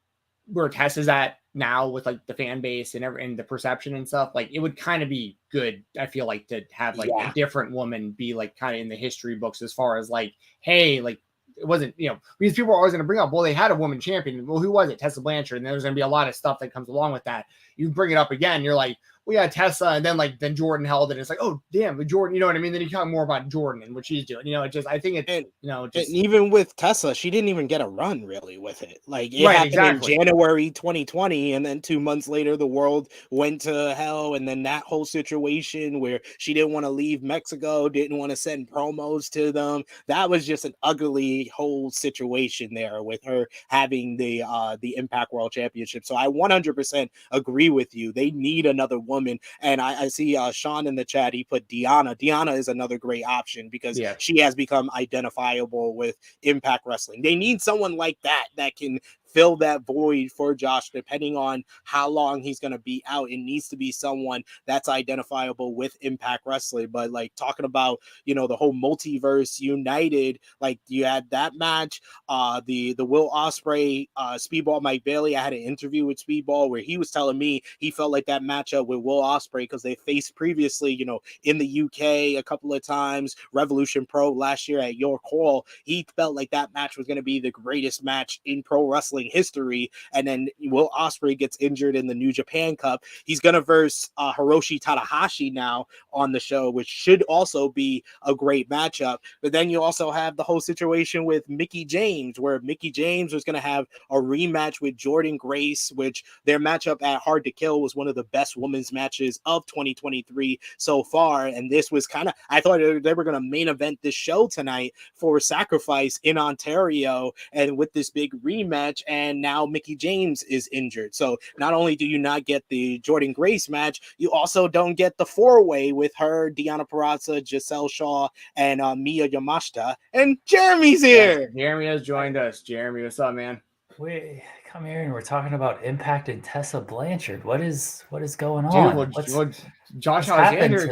where Tessa's at now with like the fan base and the perception and stuff, like it would kind of be good, I feel like, to have like a different woman be like kind of in the history books, as far as like, hey, like it wasn't, because people are always going to bring up, well, they had a woman champion. Well, who was it? Tessa Blanchard. And there's going to be a lot of stuff that comes along with that. You bring it up again, you're like, well, yeah, Tessa, and then Jordan held it. It's like, oh, damn, but Jordan, you know what I mean? Then you talk more about Jordan and what she's doing. I think it's, and even with Tessa, she didn't even get a run really with it. Like it happened in January 2020, and then 2 months later, the world went to hell, and then that whole situation where she didn't want to leave Mexico, didn't want to send promos to them. That was just an ugly whole situation there with her having the Impact World Championship. So I 100% agree with you. They need another woman. And I see Sean in the chat, he put Deanna. Deanna is another great option because she has become identifiable with Impact Wrestling. They need someone like that can fill that void for Josh, depending on how long he's going to be out. It needs to be someone that's identifiable with Impact Wrestling. But like talking about, the whole multiverse united, like you had that match, the Will Ospreay, Speedball Mike Bailey. I had an interview with Speedball where he was telling me he felt like that matchup with Will Ospreay, because they faced previously, in the UK a couple of times, Revolution Pro last year at York Hall. He felt like that match was going to be the greatest match in pro wrestling history. And then Will Ospreay gets injured in the New Japan Cup. He's going to verse Hiroshi Tanahashi now on the show, which should also be a great matchup. But then you also have the whole situation with Mickie James, where Mickie James was going to have a rematch with Jordynne Grace, which their matchup at Hard to Kill was one of the best women's matches of 2023 so far. And this was kind of, I thought they were going to main event this show tonight for Sacrifice in Ontario, and with this big rematch. And now Mickie James is injured. So not only do you not get the Jordynne Grace match, you also don't get the four-way with her, Deonna Purrazzo, Giselle Shaw, and Mia Yamashita. And Jeremy's here. Yes, Jeremy has joined us. Jeremy, what's up, man? We come here and we're talking about Impact and Tessa Blanchard. What is going on? Dude, Josh Alexander's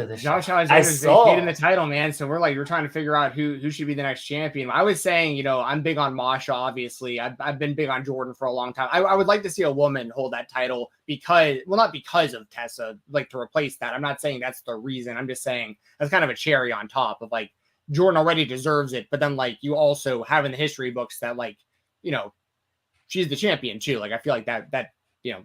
vacating the title, man. So we're trying to figure out who should be the next champion. I was saying, I'm big on Masha, obviously. I've been big on Jordan for a long time. I would like to see a woman hold that title not because of Tessa, like to replace that. I'm not saying that's the reason. I'm just saying that's kind of a cherry on top of like Jordan already deserves it. But then like you also have in the history books that like, she's the champion too. Like I feel like that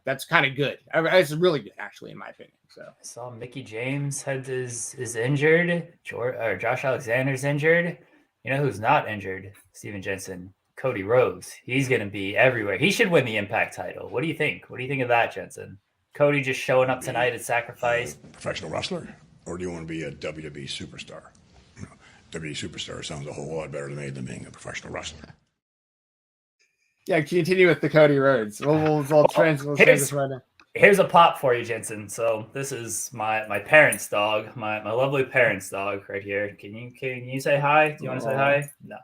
that's kind of good. It's really good, actually, in my opinion. So I saw Mickie James is injured. Josh Alexander's injured. You know who's not injured? Steven Jensen. Cody Rhodes. He's going to be everywhere. He should win the Impact title. What do you think? What do you think of that, Jensen? Cody just showing up tonight at Sacrifice. Professional wrestler, or do you want to be a WWE superstar? WWE superstar sounds a whole lot better to me than being a professional wrestler. Yeah, continue with the Cody Rhodes. We'll transition right now. Here's a pop for you, Jensen. So this is my parents' dog, my lovely parents' dog right here. Can you say hi? Do you want to say hi? No.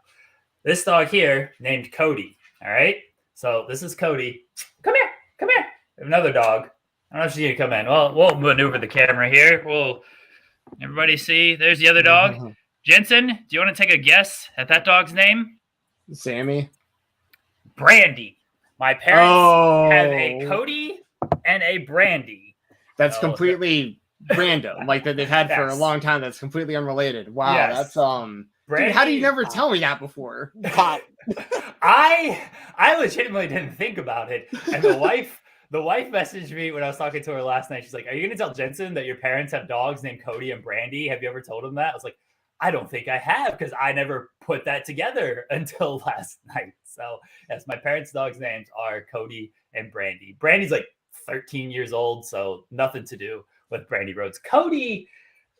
This dog here named Cody. All right. So this is Cody. Come here. We have another dog. I don't know if she's gonna come in. Well, we'll maneuver the camera here. Everybody see? There's the other dog. Jensen, do you want to take a guess at that dog's name? Sammy. Brandy. My parents have a Cody and a Brandy. That's completely random. Like that they've had for a long time. That's completely unrelated. Wow. Yes. That's Brandy, dude, how do you never tell me that before? I legitimately didn't think about it. And the wife messaged me when I was talking to her last night. She's like, "Are you going to tell Jensen that your parents have dogs named Cody and Brandy? Have you ever told him that?" I was like, "I don't think I have, because I never put that together until last night." So yes, my parents' dogs' names are Cody and Brandy. Brandy's like 13 years old, so nothing to do with Brandy Rhodes. Cody,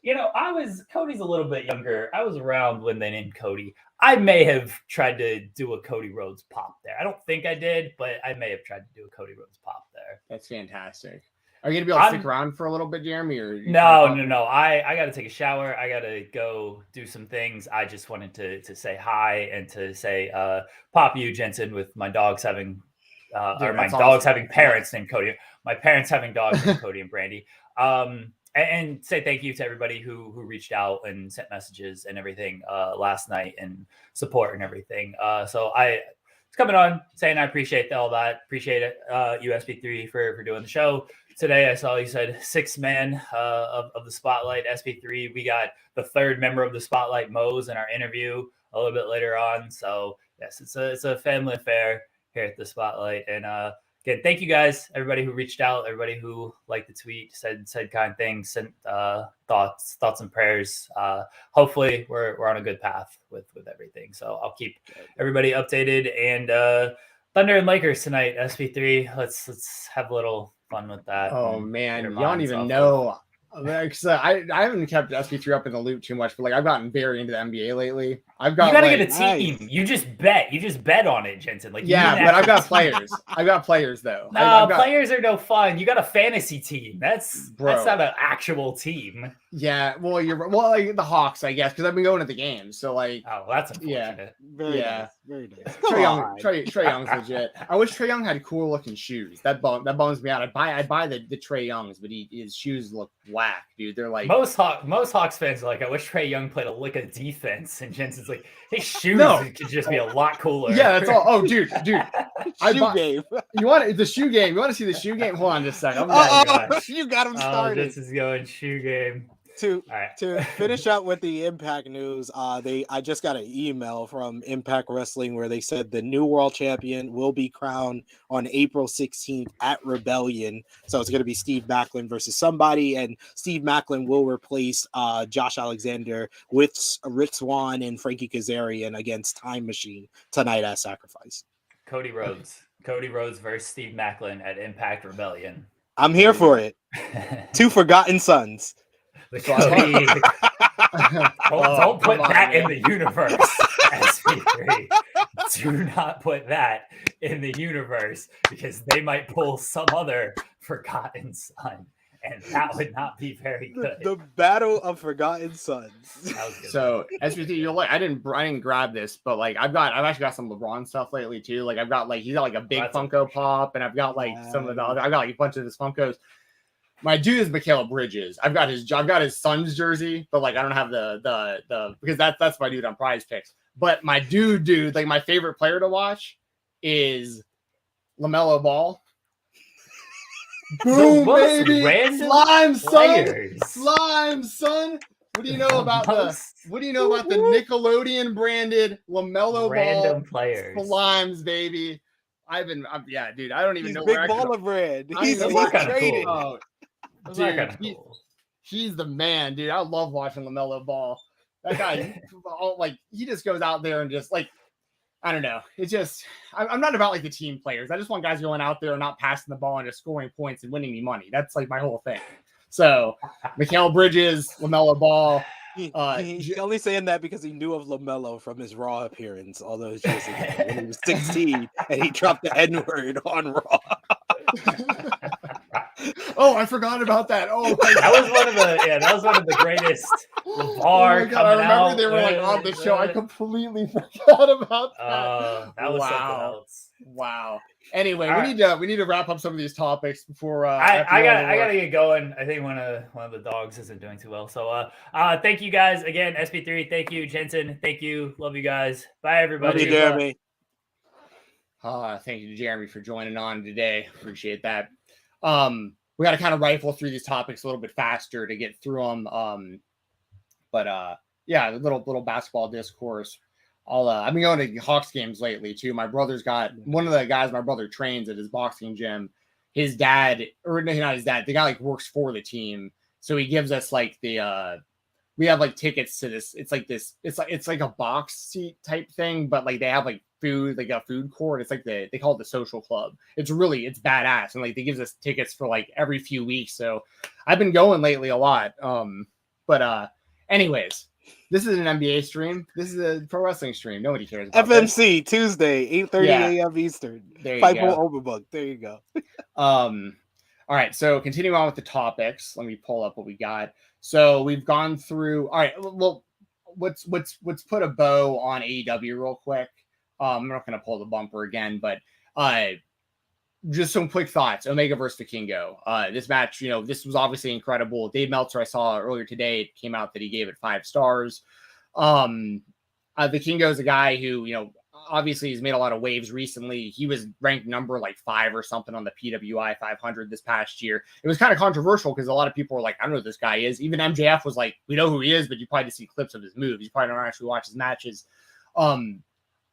Cody's a little bit younger. I was around when they named Cody. I may have tried to do a Cody Rhodes pop there. I don't think I did, but I may have tried to do a Cody Rhodes pop there. That's fantastic. Are you gonna be able to stick around for a little bit, Jeremy? Or No. I got to take a shower. I got to go do some things. I just wanted to say hi and to say pop you, Jensen, with my dogs having having parents named Cody. My parents having dogs named Cody and Brandy. And say thank you to everybody who reached out and sent messages and everything last night and support and everything. So I was coming on saying I appreciate all that. Appreciate it, USP3 for doing the show today. I saw you said 6th man of the Spotlight, SP3. We got the 3rd member of the Spotlight, Mose, in our interview a little bit later on. So yes, it's a family affair here at the Spotlight. And again, thank you guys, everybody who reached out, everybody who liked the tweet, said kind things, sent thoughts and prayers. Hopefully we're on a good path with everything. So I'll keep everybody updated. And Thunder and Lakers tonight, SP3. Let's have a little fun with that. Oh man, you don't even know. Because I haven't kept SP3 up in the loop too much, but like I've gotten very into the NBA lately. You gotta get a team. Nice. You just bet on it, Jensen. Like but I've got players. I've got players though. No, players are no fun. You got a fantasy team. That's not an actual team. Yeah, well, like the Hawks, I guess, because I've been going to the games. So like, that's unfortunate. Very nice. Trae Young's legit. I wish Trae Young had cool looking shoes. That bums me out. I'd buy the Trae Youngs, but his shoes look whack, dude. They're like most Hawks fans are like, I wish Trae Young played a lick of defense, and Jensen's like, his shoes could just be a lot cooler. Yeah, that's all. Oh, dude. Game. You want the shoe game? You want to see the shoe game? Hold on just a second. You got him started. This is going shoe game. To finish up with the Impact news, I just got an email from Impact Wrestling where they said the new world champion will be crowned on April 16th at Rebellion. So it's going to be Steve Maclin versus somebody, and Steve Maclin will replace Josh Alexander with Rich Swann and Frankie Kazarian against Time Machine tonight at Sacrifice. Cody Rhodes versus Steve Maclin at Impact Rebellion. I'm here for it. 2 forgotten sons. Don't put that in the universe, SP3. Do not put that in the universe because they might pull some other forgotten son, and that would not be very good. The Battle of Forgotten Sons. So SP3, you're like, I didn't grab this, but like I've actually got some LeBron stuff lately too. Like I've got like he's got like a big Funko Pop, and I've got like some of the other. I've got like a bunch of his Funkos. My dude is Mikal Bridges. I've got his son's jersey, but like I don't have the because that's my dude on Prize Picks. But my dude, like my favorite player to watch is LaMelo Ball. Boom, baby! Slime son. What do you know about the Nickelodeon branded LaMelo Ball players? Slimes, baby. Dude. I don't even know big where ball of red. He's traded. Cool. Dude, he's the man, dude. I love watching LaMelo Ball. That guy, he just goes out there and just like, I don't know. It's just, I'm not about like the team players. I just want guys going out there and not passing the ball and just scoring points and winning me money. That's like my whole thing. So, Mikal Bridges, LaMelo Ball. He's only saying that because he knew of LaMelo from his Raw appearance all those years ago when he was 16 and he dropped the N-word on Raw. Oh, I forgot about that. Oh, that was one of the greatest. LeVar coming I remember out. They were like on the show. I completely forgot about that. That was something else. Wow. Anyway, we need to wrap up some of these topics before. I gotta get going. I think one of the dogs isn't doing too well. So thank you guys again, SP3. Thank you, Jensen. Thank you. Love you guys. Bye, everybody. Love you, Jeremy. Thank you to Jeremy for joining on today. Appreciate that. We got to kind of rifle through these topics a little bit faster to get through them. The little basketball discourse. I've been going to Hawks games lately too. My brother's got one of the guys my brother trains at his boxing gym. His dad, or not his dad, the guy like works for the team. So he gives us like we have like tickets to this. It's like a box seat type thing, but like they have like food, like a food court. It's like they call it the social club. It's badass. And like they gives us tickets for like every few weeks. So I've been going lately a lot. Anyways, this is an NBA stream. This is a pro wrestling stream. Nobody cares about FMC Tuesday, 8:30 a.m. Eastern. There you go. Overbook. There you go. All right. So continuing on with the topics, let me pull up what we got. So we've gone through. All right. Well, let's put a bow on AEW real quick. I'm not going to pull the bumper again, but just some quick thoughts. Omega versus Vikingo. This match, this was obviously incredible. Dave Meltzer, I saw earlier today, it came out that he gave it 5 stars. Vikingo is a guy who, obviously he's made a lot of waves recently. He was ranked number like 5 or something on the PWI 500 this past year. It was kind of controversial because a lot of people were like, I don't know who this guy is. Even MJF was like, we know who he is, but you probably just see clips of his moves. You probably don't actually watch his matches.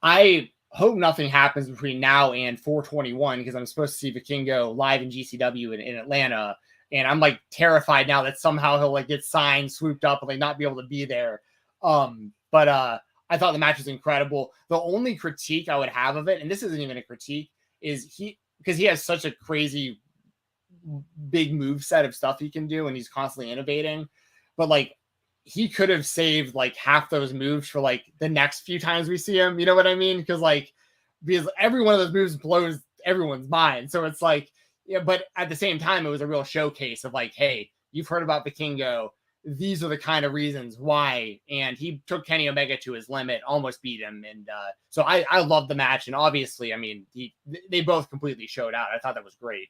I hope nothing happens between now and 4/21 because I'm supposed to see Vikingo live in GCW in Atlanta. And I'm like terrified now that somehow he'll like get signed, swooped up, and like not be able to be there. I thought the match was incredible. The only critique I would have of it, and this isn't even a critique, is because he has such a crazy big move set of stuff he can do, and he's constantly innovating. But like he could have saved like half those moves for like the next few times we see him. You know what I mean? Because every one of those moves blows everyone's mind. So it's like, yeah, but at the same time, it was a real showcase of like, hey, you've heard about Vikingo. These are the kind of reasons why. And he took Kenny Omega to his limit, almost beat him. And so I loved the match. And obviously, I mean, they both completely showed out. I thought that was great.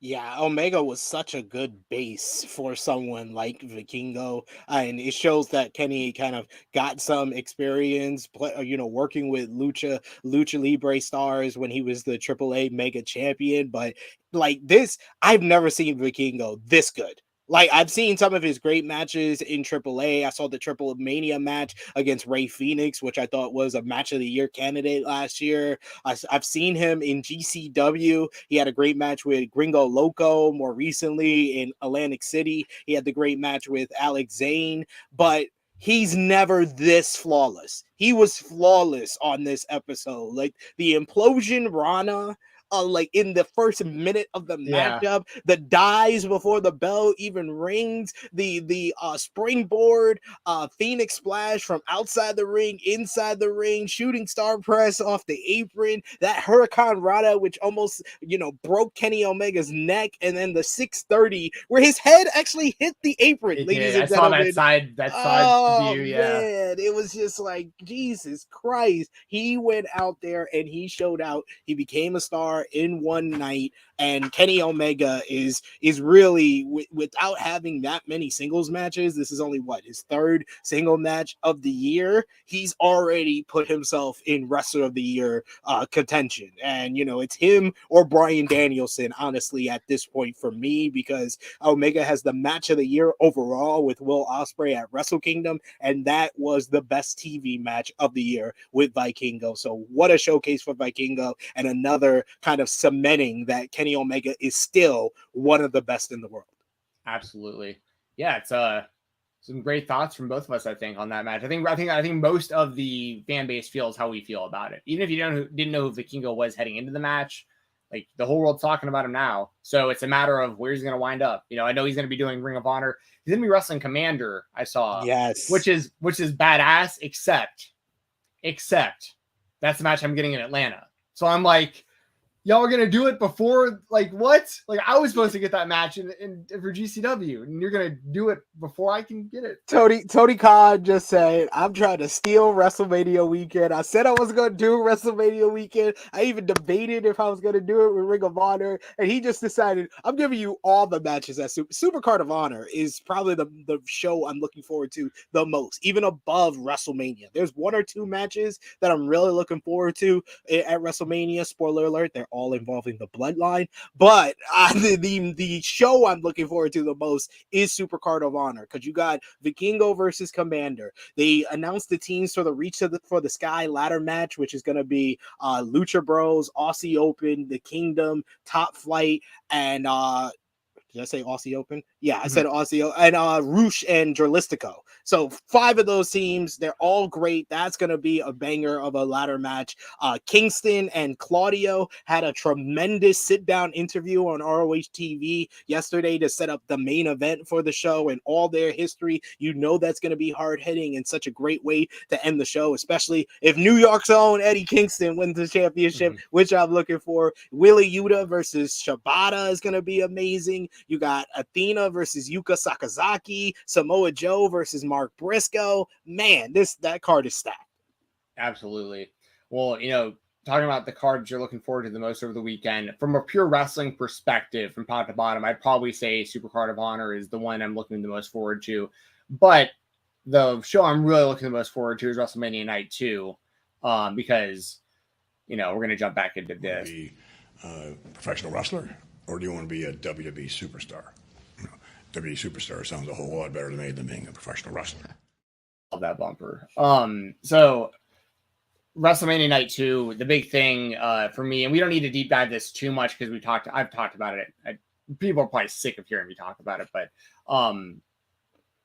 Yeah, Omega was such a good base for someone like Vikingo, and it shows that Kenny kind of got some experience, working with Lucha Libre stars when he was the AAA Mega Champion. But like this, I've never seen Vikingo this good. Like, I've seen some of his great matches in AAA. I saw the Triple Mania match against Rey Fenix, which I thought was a match of the year candidate last year. I've seen him in GCW. He had a great match with Gringo Loco more recently in Atlantic City. He had the great match with Alex Zane, but he's never this flawless. He was flawless on this episode. Like, the implosion Rana, like in the first minute of the matchup, the dives before the bell even rings, the springboard Phoenix splash from outside the ring, inside the ring, shooting star press off the apron, that Hurricane Rana which almost broke Kenny Omega's neck, and then the 630 where his head actually hit the apron. Ladies and gentlemen, I saw that side view. Yeah, man, it was just like, Jesus Christ, he went out there and he showed out. He became a star in one night, and Kenny Omega is really, without having that many singles matches, this is only his 3rd single match of the year. He's already put himself in Wrestler of the Year contention, and it's him or Bryan Danielson, honestly, at this point for me, because Omega has the match of the year overall with Will Ospreay at Wrestle Kingdom, and that was the best TV match of the year with Vikingo. So what a showcase for Vikingo, and another kind of cementing that Kenny Omega is still one of the best in the world. Absolutely. Yeah, it's some great thoughts from both of us, I think, on that match. I think most of the fan base feels how we feel about it. Even if you didn't know who Vikingo was heading into the match, like the whole world's talking about him now. So it's a matter of where he's going to wind up. I know he's going to be doing Ring of Honor. He's going to be wrestling Commander, I saw. Yes. Which is badass, except that's the match I'm getting in Atlanta. So I'm like, y'all are gonna do it before, like, what? Like, I was supposed to get that match in for GCW, and you're gonna do it before I can get it. Tony Khan just said, I'm trying to steal WrestleMania weekend. I said I was gonna do WrestleMania weekend. I even debated if I was gonna do it with Ring of Honor, and he just decided, I'm giving you all the matches at Super Card of Honor is probably the show I'm looking forward to the most, even above WrestleMania. There's 1 or 2 matches that I'm really looking forward to at WrestleMania. Spoiler alert, they're all involving the bloodline, but the show I'm looking forward to the most is Super Card of Honor, because you got Vikingo versus Commander. They announced the teams for the Reach for the Sky ladder match, which is going to be Lucha Bros, Aussie Open, The Kingdom, Top Flight, and Did I say Aussie Open? Yeah, I said Aussie and Roosh and Jorlistico. So 5 of those teams, they're all great. That's going to be a banger of a ladder match. Kingston and Claudio had a tremendous sit-down interview on ROH TV yesterday to set up the main event for the show and all their history. You know that's going to be hard-hitting and such a great way to end the show, especially if New York's own Eddie Kingston wins the championship, which I'm looking for. Willie Yuta versus Shibata is going to be amazing. You got Athena versus Yuka Sakazaki, Samoa Joe versus Mark Briscoe. Man, that card is stacked. Absolutely. Well, talking about the cards you're looking forward to the most over the weekend, from a pure wrestling perspective, from top to bottom, I'd probably say Super Card of Honor is the one I'm looking the most forward to. But the show I'm really looking the most forward to is WrestleMania Night 2, because, we're going to jump back into this. Be a professional wrestler, or do you want to be a WWE superstar? WWE superstar sounds a whole lot better to me than being a professional wrestler. Love that bumper. So WrestleMania Night 2, the big thing for me, and we don't need to deep dive this too much because I've talked about it. People are probably sick of hearing me talk about it, but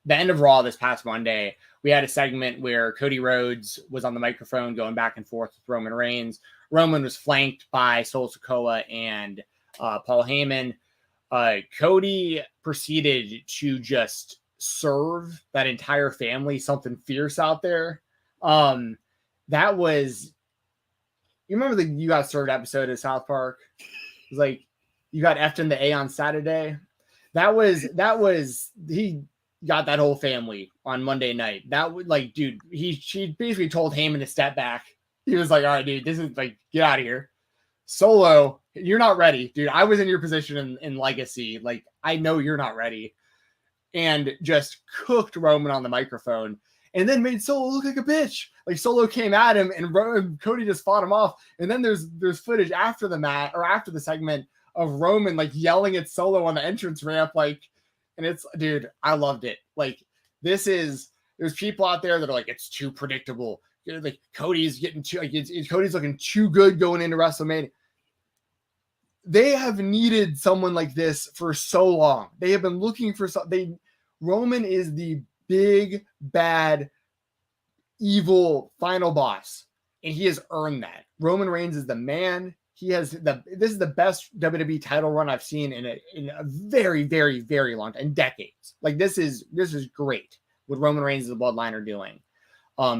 the end of Raw this past Monday, we had a segment where Cody Rhodes was on the microphone going back and forth with Roman Reigns. Roman was flanked by Solo Sikoa and Paul Heyman. Cody proceeded to just serve that entire family something fierce out there. That was, you remember the You Got Served episode of South Park? It was like, you got effed in the A on Saturday. That was he got that whole family on Monday night. That would she basically told Heyman to step back. He was like, all right, dude, this is get out of here. Solo, you're not ready, dude. I was in your position in Legacy. I know you're not ready. And just cooked Roman on the microphone and then made Solo look like a bitch. Solo came at him and Cody just fought him off. And then there's footage after the match or after the segment of Roman yelling at Solo on the entrance ramp. And it's, dude, I loved it. There's people out there that are it's too predictable. Cody's getting too, Cody's looking too good going into WrestleMania. They have needed someone like this for so long. They have been looking for Roman is the big, bad, evil final boss, and he has earned that. Roman Reigns is the man. This is the best WWE title run I've seen in a very, very, very long time, in decades. This is great what Roman Reigns and the Bloodline are doing.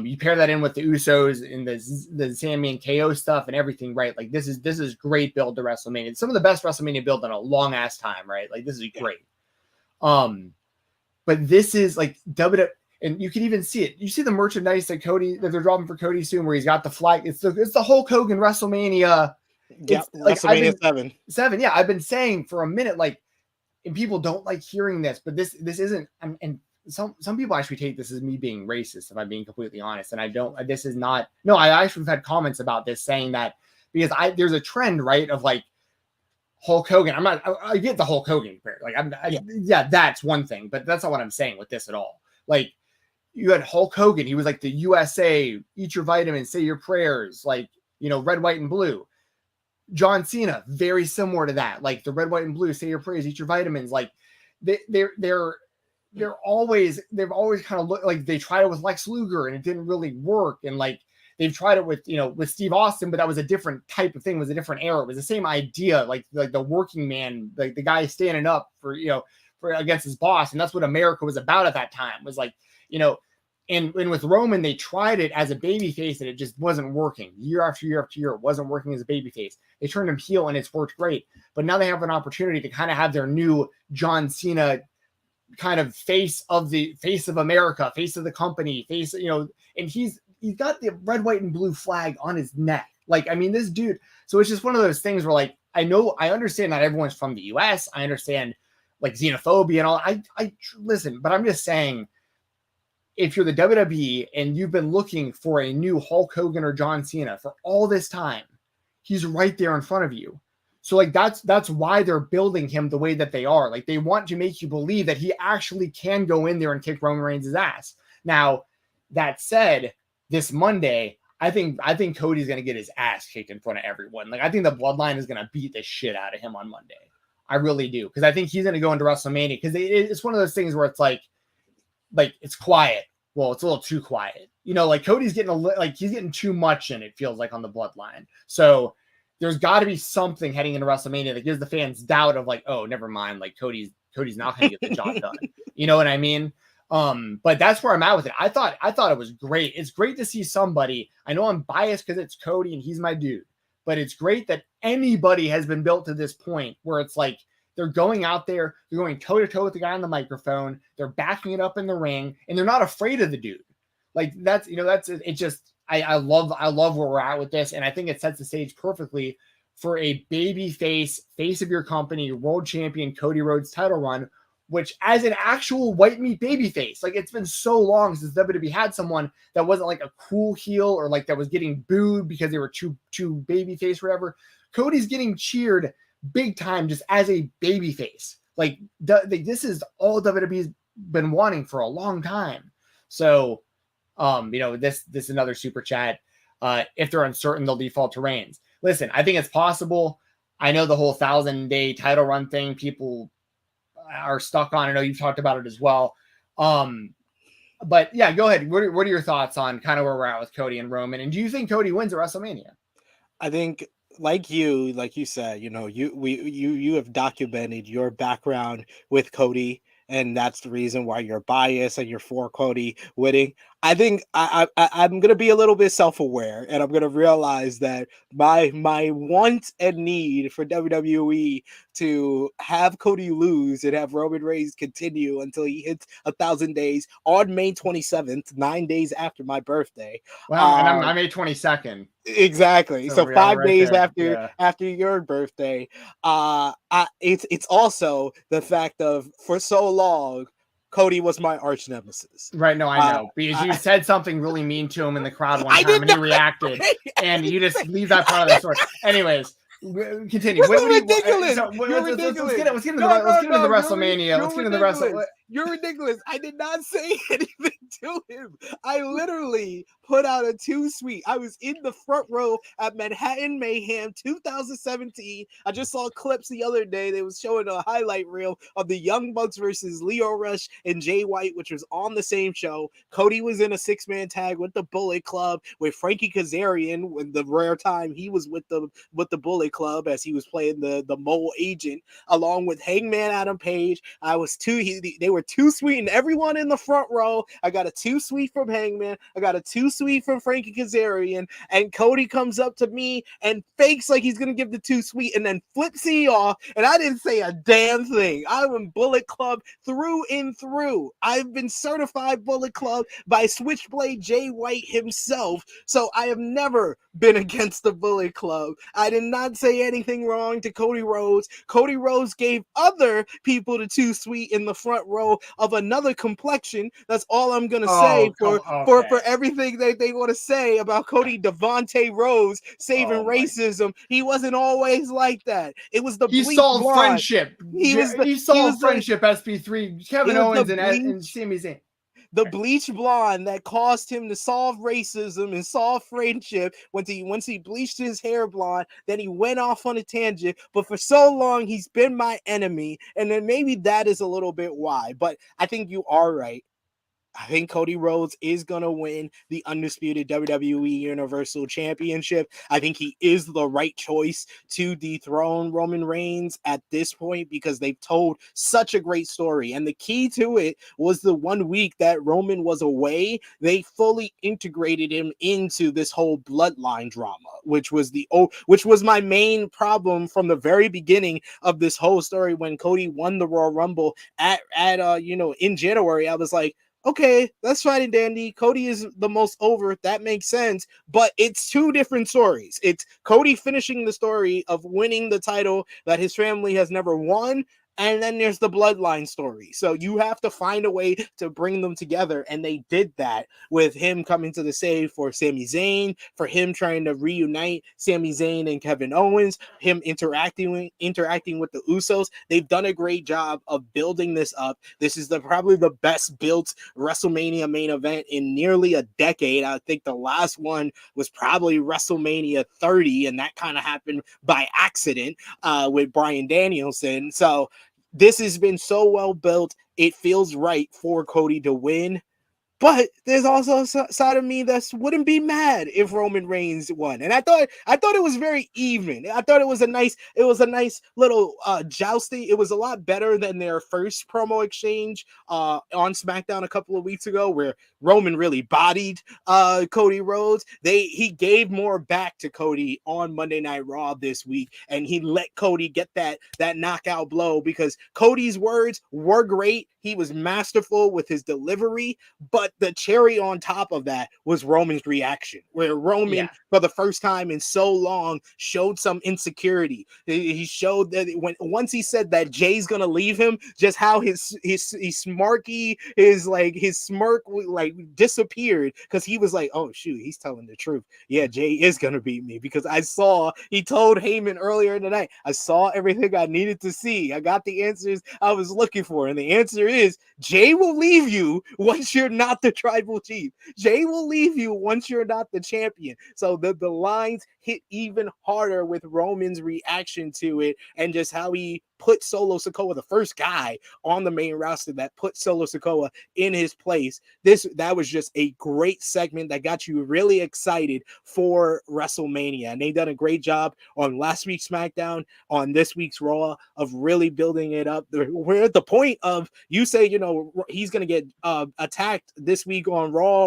You pair that in with the Usos and the Sami and KO stuff and everything, right? This is great build to WrestleMania. It's some of the best WrestleMania build in a long ass time, right? This is great. But this is WWE, and you can even see it. You see the merchandise that they're dropping for Cody soon, where he's got the flag. It's the Hulk Hogan WrestleMania. Yeah, WrestleMania 7. Yeah, I've been saying for a minute, and people don't like hearing this, but this isn't. And some people actually take this as me being racist, if I'm being completely honest. And I don't. This is not. No, I actually have had comments about this saying that because there's a trend, right, of Hulk Hogan. I get the Hulk Hogan compare. Yeah, that's one thing, but that's not what I'm saying with this at all. You had Hulk Hogan. He was the USA, eat your vitamins, say your prayers, red, white, and blue. John Cena, very similar to that. The red, white, and blue, say your prayers, eat your vitamins. They've always kind of looked they tried it with Lex Luger and it didn't really work. And they've tried it with Steve Austin, but that was a different type of thing. It was a different era. It was the same idea, the working man, the guy standing up for against his boss. And that's what America was about at that time, was and with Roman, they tried it as a babyface and it just wasn't working. Year after year after year, it wasn't working as a babyface. They turned him heel and it's worked great. But now they have an opportunity to kind of have their new John Cena kind of face of America, face of the company, and he's got the red, white, and blue flag on his neck. This dude. So it's just one of those things where I understand not everyone's from the US. I understand xenophobia and all. I listen, but I'm just saying, if you're the WWE and you've been looking for a new Hulk Hogan or John Cena for all this time, he's right there in front of you. So that's why they're building him the way that they are. They want to make you believe that he actually can go in there and kick Roman Reigns' ass. Now, that said, this Monday, I think Cody's going to get his ass kicked in front of everyone. I think the Bloodline is going to beat the shit out of him on Monday. I really do, because I think he's going to go into WrestleMania, because it's one of those things where it's like it's quiet. Well, it's a little too quiet. You know, like Cody's getting he's getting too much in, it feels like, on the bloodline. So there's got to be something heading into WrestleMania that gives the fans doubt of like, oh, never mind, like Cody's not going to get the job done. You know what I mean? But that's where I'm at with it. I thought it was great. It's great to see somebody. I know I'm biased because it's Cody and he's my dude, but it's great that anybody has been built to this point where it's like they're going out there, they're going toe to toe with the guy on the microphone, they're backing it up in the ring, and they're not afraid of the dude. Like that's it. Just I love where we're at with this, and I think it sets the stage perfectly for a baby face of your company, world champion Cody Rhodes title run, which as an actual white meat baby face, like it's been so long since WWE had someone that wasn't like a cool heel or like that was getting booed because they were too baby face or whatever. Cody's getting cheered big time just as a baby face. Like this is all WWE's been wanting for a long time. So this is another super chat. If they're uncertain, they'll default to Reigns. Listen, I think it's possible. I know the whole 1,000-day title run thing people are stuck on. I know you've talked about it as well. But yeah, go ahead. What are your thoughts on kind of where we're at with Cody and Roman? And do you think Cody wins at WrestleMania? I think, like you said, you have documented your background with Cody, and that's the reason why you're biased and you're for Cody winning. I think I'm gonna be a little bit self-aware, and I'm gonna realize that my want and need for WWE to have Cody lose and have Roman Reigns continue until he hits 1,000 days on May 27th, 9 days after my birthday. Well, and I'm May 22nd. Exactly. So 5 days there. after your birthday. It's also the fact of, for so long, Cody was my arch nemesis. Right, no, I know. Because you said something really mean to him in the crowd one time, and he reacted, and you just leave that part of the story. Anyways, continue. You're ridiculous. You're Let's ridiculous. get into the WrestleMania. Let's get into the WrestleMania. You're ridiculous. I did not say anything to him. I literally put out a 2-sweet. I was in the front row at Manhattan Mayhem 2017. I just saw clips the other day. They was showing a highlight reel of the Young Bucks versus Leo Rush and Jay White, which was on the same show. Cody was in a 6-man tag with the Bullet Club with Frankie Kazarian, when the rare time he was with the Bullet Club as he was playing the mole agent, along with Hangman Adam Page. They were 2-sweet, and everyone in the front row. I got a 2-sweet from Hangman. I got a 2-sweet from Frankie Kazarian, and Cody comes up to me and fakes like he's gonna give the 2-sweet, and then flips me off. And I didn't say a damn thing. I'm in Bullet Club through and through. I've been certified Bullet Club by Switchblade Jay White himself, so I have never been against the Bullet Club. I did not say anything wrong to Cody Rhodes. Cody Rhodes gave other people the 2-sweet in the front row of another complexion. That's all I'm gonna say for everything that they want to say about Cody Devontae Rhodes saving racism. He wasn't always like that. It was the he solved friendship. He solved friendship. SP3, Kevin Owens and Sami Zayn. The bleach blonde that caused him to solve racism and solve friendship once he bleached his hair blonde, then he went off on a tangent. But for so long, he's been my enemy. And then maybe that is a little bit why. But I think you are right. I think Cody Rhodes is going to win the undisputed WWE Universal Championship. I think he is the right choice to dethrone Roman Reigns at this point because they've told such a great story. And the key to it was the 1 week that Roman was away, they fully integrated him into this whole bloodline drama, which was my main problem from the very beginning of this whole story. When Cody won the Royal Rumble in January, I was like, okay, that's fine and dandy. Cody is the most over. That makes sense. But it's two different stories. It's Cody finishing the story of winning the title that his family has never won, and then there's the bloodline story. So you have to find a way to bring them together, and they did that with him coming to the save for Sami Zayn, for him trying to reunite Sami Zayn and Kevin Owens, him interacting with the Usos. They've done a great job of building this up. This is probably the best built WrestleMania main event in nearly a decade. I think the last one was probably WrestleMania 30, and that kind of happened by accident with Bryan Danielson. So this has been so well built. It feels right for Cody to win. But there's also a side of me that wouldn't be mad if Roman Reigns won, and I thought it was very even. I thought it was a nice little jousting. It was a lot better than their first promo exchange on SmackDown a couple of weeks ago, where Roman really bodied Cody Rhodes. He gave more back to Cody on Monday Night Raw this week, and he let Cody get that knockout blow, because Cody's words were great. He was masterful with his delivery, but the cherry on top of that was Roman's reaction, where Roman, for the first time in so long, showed some insecurity. He showed that once he said that Jay's gonna leave him, just how his smirky, his smirk like disappeared, because he was like, oh shoot, he's telling the truth. Yeah, Jay is gonna beat me, because he told Heyman earlier in the night, I saw everything I needed to see. I got the answers I was looking for, and the answer is Jay will leave you once you're not the tribal chief. Jay will leave you once you're not the champion. So the lines hit even harder with Roman's reaction to it, and just how he put Solo Sikoa, the first guy on the main roster that put Solo Sikoa in his place. That was just a great segment that got you really excited for WrestleMania. And they done a great job on last week's SmackDown, on this week's Raw, of really building it up. We're at the point of, you say, he's going to get attacked this week on Raw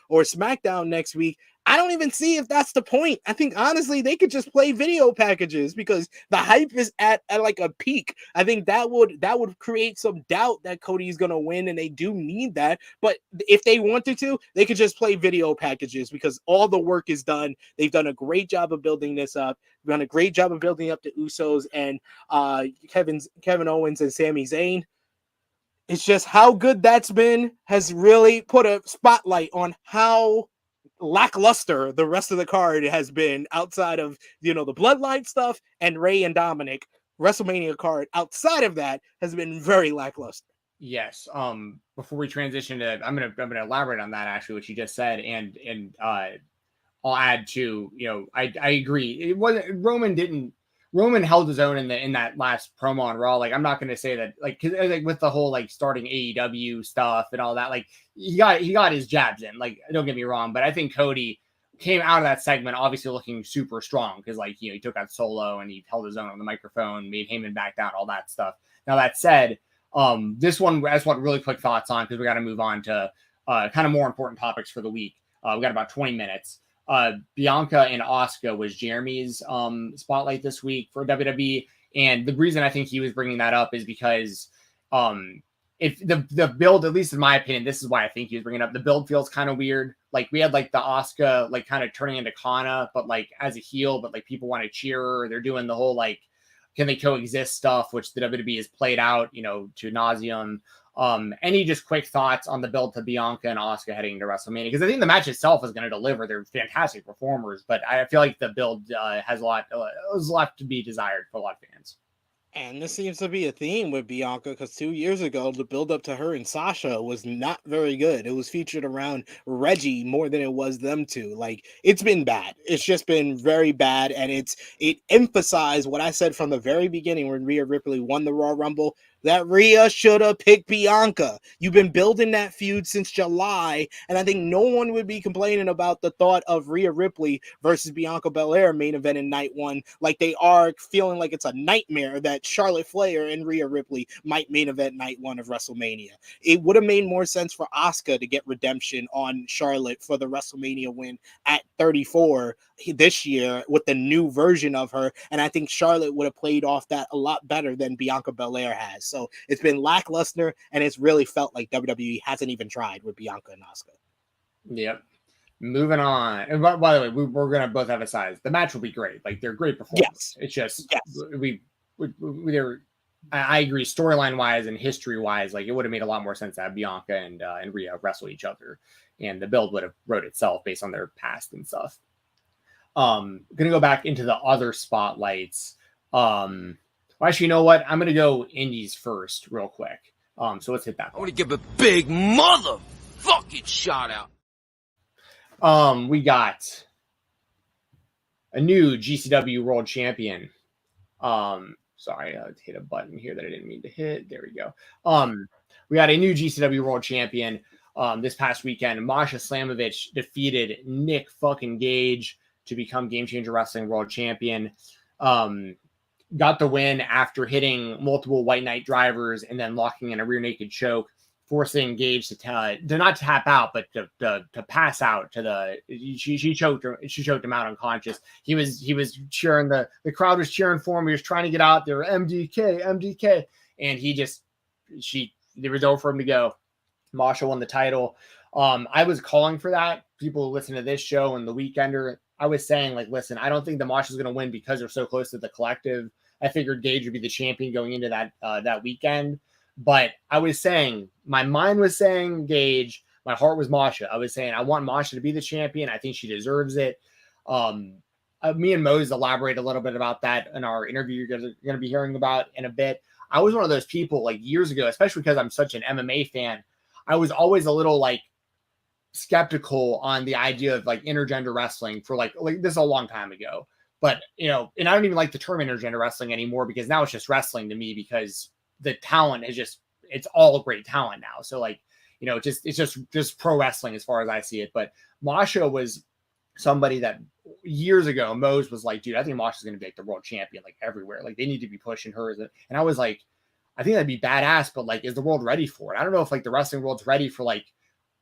or SmackDown next week. I don't even see if that's the point. I think honestly they could just play video packages, because the hype is at like a peak. I think that would create some doubt that Cody's gonna win, and they do need that. But if they wanted to, they could just play video packages, because all the work is done. They've done a great job of building this up. They've done a great job of building up the Usos and Kevin Owens and Sami Zayn. It's just how good that's been has really put a spotlight on how lackluster the rest of the card has been, outside of the bloodline stuff and Ray and Dominic. WrestleMania card outside of that has been very lackluster. Yes. Before we transition to, I'm gonna elaborate on that, actually, what you just said, and I'll add to, I agree. It wasn't, Roman held his own in that last promo on Raw. Like, I'm not going to say that, like, cause like with the whole like starting AEW stuff and all that, like he got his jabs in. Like, don't get me wrong, but I think Cody came out of that segment obviously looking super strong, because like he took out Solo and he held his own on the microphone, made Heyman back down, all that stuff. Now that said, this one I just want really quick thoughts on, because we got to move on to kind of more important topics for the week. We got about 20 minutes. Bianca and Asuka was Jeremy's spotlight this week for WWE, and the reason I think he was bringing that up is because if the build, at least in my opinion, this is why I think he was bringing it up. The build feels kind of weird. Like, we had like the Asuka like kind of turning into Kana, but like as a heel, but like people want to cheer her. They're doing the whole like, can they coexist stuff, which the WWE has played out, to nauseum. Any just quick thoughts on the build to Bianca and Asuka heading into WrestleMania? Because I think the match itself is going to deliver. They're fantastic performers, but I feel like the build has a lot to be desired for a lot of fans. And this seems to be a theme with Bianca, because 2 years ago, the build up to her and Sasha was not very good. It was featured around Reggie more than it was them two. Like, it's been bad. It's just been very bad. And it emphasized what I said from the very beginning when Rhea Ripley won the Royal Rumble, that Rhea should have picked Bianca. You've been building that feud since July, and I think no one would be complaining about the thought of Rhea Ripley versus Bianca Belair main event in night one, like they are feeling like it's a nightmare that Charlotte Flair and Rhea Ripley might main event night one of WrestleMania. It would have made more sense for Asuka to get redemption on Charlotte for the WrestleMania win at 34 this year with the new version of her, and I think Charlotte would have played off that a lot better than Bianca Belair has. So it's been lackluster, and it's really felt like WWE hasn't even tried with Bianca and Asuka. Yep. Moving on. And by the way, we're going to both emphasize the match will be great. Like, they're great performers. Yes. It's just, yes. I agree. Storyline wise and history wise, like it would have made a lot more sense to have Bianca and Rhea wrestle each other, and the build would have wrote itself based on their past and stuff. Gonna go back into the other spotlights. Well, actually, you know what? I'm gonna go indies first, real quick. So let's hit that. I want to give a big motherfucking shout out. We got a new GCW World Champion. Sorry, I hit a button here that I didn't mean to hit. There we go. We got a new GCW World Champion this past weekend. Masha Slamovich defeated Nick fucking Gage to become Game Changer Wrestling World Champion. Got the win after hitting multiple White Knight drivers and then locking in a rear naked choke, forcing Gage to not tap out, but to pass out to the. She choked him out unconscious. He was cheering. The crowd was cheering for him. He was trying to get out there. MDK, and it was over for him to go. Masha won the title. I was calling for that. People who listen to this show and the Weekender, I was saying, like, listen, I don't think the Masha's going to win because they're so close to the collective. I figured Gage would be the champion going into that weekend. But I was saying, my mind was saying Gage, my heart was Masha. I was saying, I want Masha to be the champion. I think she deserves it. Me and Mose elaborate a little bit about that in our interview you're going to be hearing about in a bit. I was one of those people like years ago, especially because I'm such an MMA fan. I was always a little like skeptical on the idea of like intergender wrestling for like this is a long time ago. But, you know, and I don't even like the term intergender wrestling anymore because now it's just wrestling to me because the talent is it's all great talent now. So like, you know, it's just pro wrestling as far as I see it. But Masha was somebody that years ago, Mose was like, dude, I think Masha's going to be like the world champion, like everywhere. Like they need to be pushing her. And I was like, I think that'd be badass, but like, is the world ready for it? I don't know if like the wrestling world's ready for like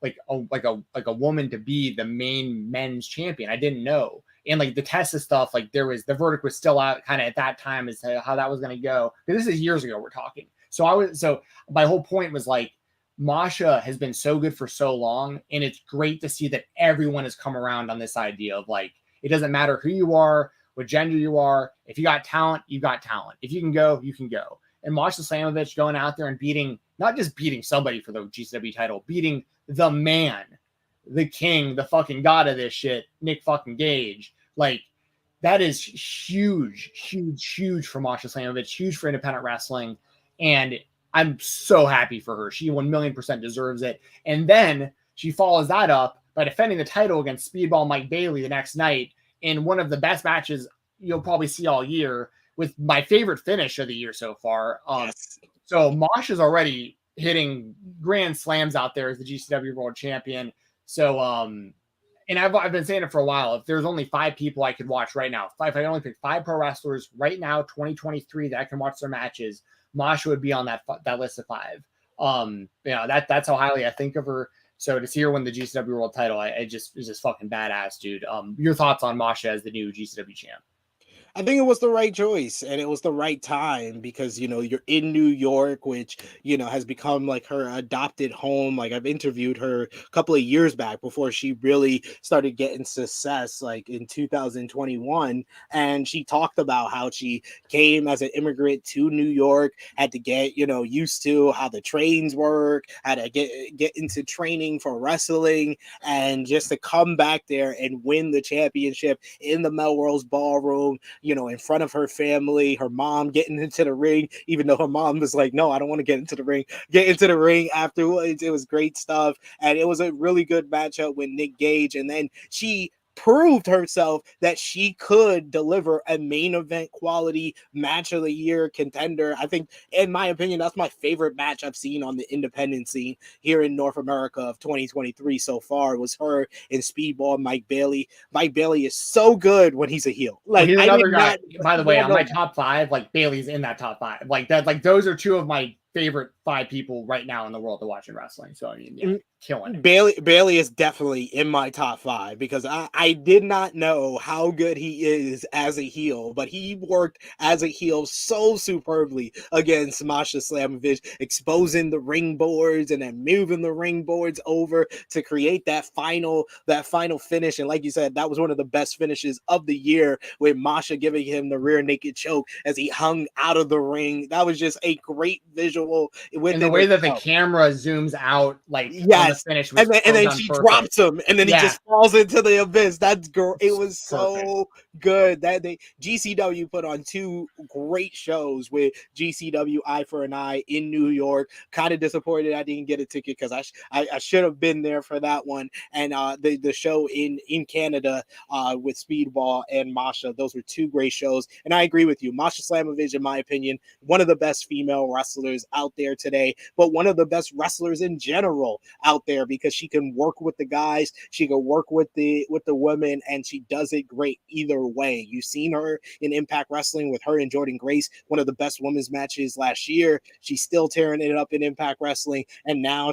a woman to be the main men's champion. I didn't know. And like the Tessa stuff, like the verdict was still out kind of at that time as to how that was going to go. Because this is years ago we're talking. So my whole point was like, Masha has been so good for so long. And it's great to see that everyone has come around on this idea of like, it doesn't matter who you are, what gender you are. If you got talent, you got talent. If you can go, you can go. And Masha Slamovich going out there and not just beating somebody for the GCW title, beating the man, the king, the fucking god of this shit, Nick fucking Gage. Like, that is huge, huge, huge for Masha Slamovich, huge for independent wrestling. And I'm so happy for her. She 1,000,000% deserves it. And then she follows that up by defending the title against Speedball Mike Bailey the next night in one of the best matches you'll probably see all year, with my favorite finish of the year so far. Yes. So Masha's already hitting grand slams out there as the GCW World Champion. So, and I've been saying it for a while. If there's only 5 people I could watch right now, if I only pick 5 pro wrestlers right now, 2023, that I can watch their matches, Masha would be on that list of 5. That's how highly I think of her. So to see her win the GCW World title, it's just fucking badass, dude. Your thoughts on Masha as the new GCW champ? I think it was the right choice and it was the right time because, you know, you're in New York, which, you know, has become like her adopted home. Like I've interviewed her a couple of years back before she really started getting success, like in 2021. And she talked about how she came as an immigrant to New York, had to get, you know, used to how the trains work, how to get into training for wrestling, and just to come back there and win the championship in the Melrose Ballroom, you know, in front of her family, her mom getting into the ring, even though her mom was like, no, I don't want to get into the ring afterwards. It was great stuff. And it was a really good matchup with Nick Gage. And then she proved herself that she could deliver a main event quality match of the year contender. I think, in my opinion, that's my favorite match I've seen on the independent scene here in North America of 2023 so far. It was her and Speedball Mike Bailey. Mike Bailey is so good when he's a heel. Like, he's another guy, by the way, on my top 5, like Bailey's in that top 5. Like that, like those are 2 of my favorite 5 people right now in the world that watching wrestling. So I mean, yeah, killing it. Bailey is definitely in my top 5 because I did not know how good he is as a heel, but he worked as a heel so superbly against Masha Slamovich, exposing the ring boards and then moving the ring boards over to create that final finish. And like you said, that was one of the best finishes of the year, with Masha giving him the rear naked choke as he hung out of the ring. That was just a great visual. And the way that the camera zooms out, like, yes, on the finish was and then she drops him, and then he just falls into the abyss. That's great. It was so good that GCW put on 2 great shows with GCW Eye for an Eye in New York. Kind of disappointed I didn't get a ticket because I should have been there for that one. And the show in Canada with Speedball and Masha, those were 2 great shows. And I agree with you, Masha Slamovich, in my opinion, one of the best female wrestlers out there today, but one of the best wrestlers in general out there, because she can work with the guys, she can work with the women, and she does it great either way. You've seen her in Impact Wrestling with her and Jordan Grace, one of the best women's matches last year. She's still tearing it up in Impact Wrestling, and now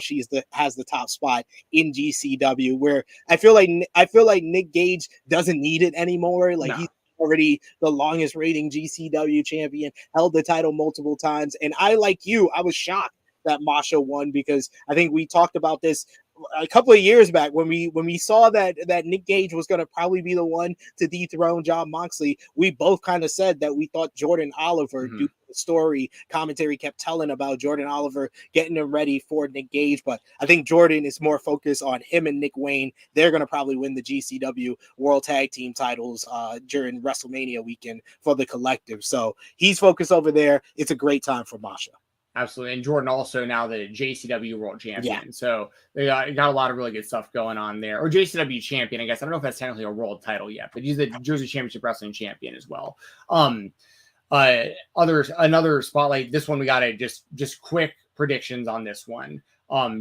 has the top spot in GCW, where I feel like Nick Gage doesn't need it anymore. Like, he's already the longest rating GCW champion, held the title multiple times. And I was shocked that Masha won, because I think we talked about this a couple of years back when we saw that Nick Gage was going to probably be the one to dethrone Jon Moxley. We both kind of said that we thought Jordan Oliver, due to the story commentary kept telling about Jordan Oliver getting him ready for Nick Gage, but I think Jordan is more focused on him and Nick Wayne. They're going to probably win the GCW World Tag Team titles during WrestleMania weekend for the collective. So he's focused over there. It's a great time for Masha. Absolutely. And Jordan also now the JCW World Champion. Yeah. So they got a lot of really good stuff going on there. Or JCW Champion, I guess. I don't know if that's technically a world title yet, but he's the Jersey Championship Wrestling Champion as well. Another spotlight. This one we got to just quick predictions on this one.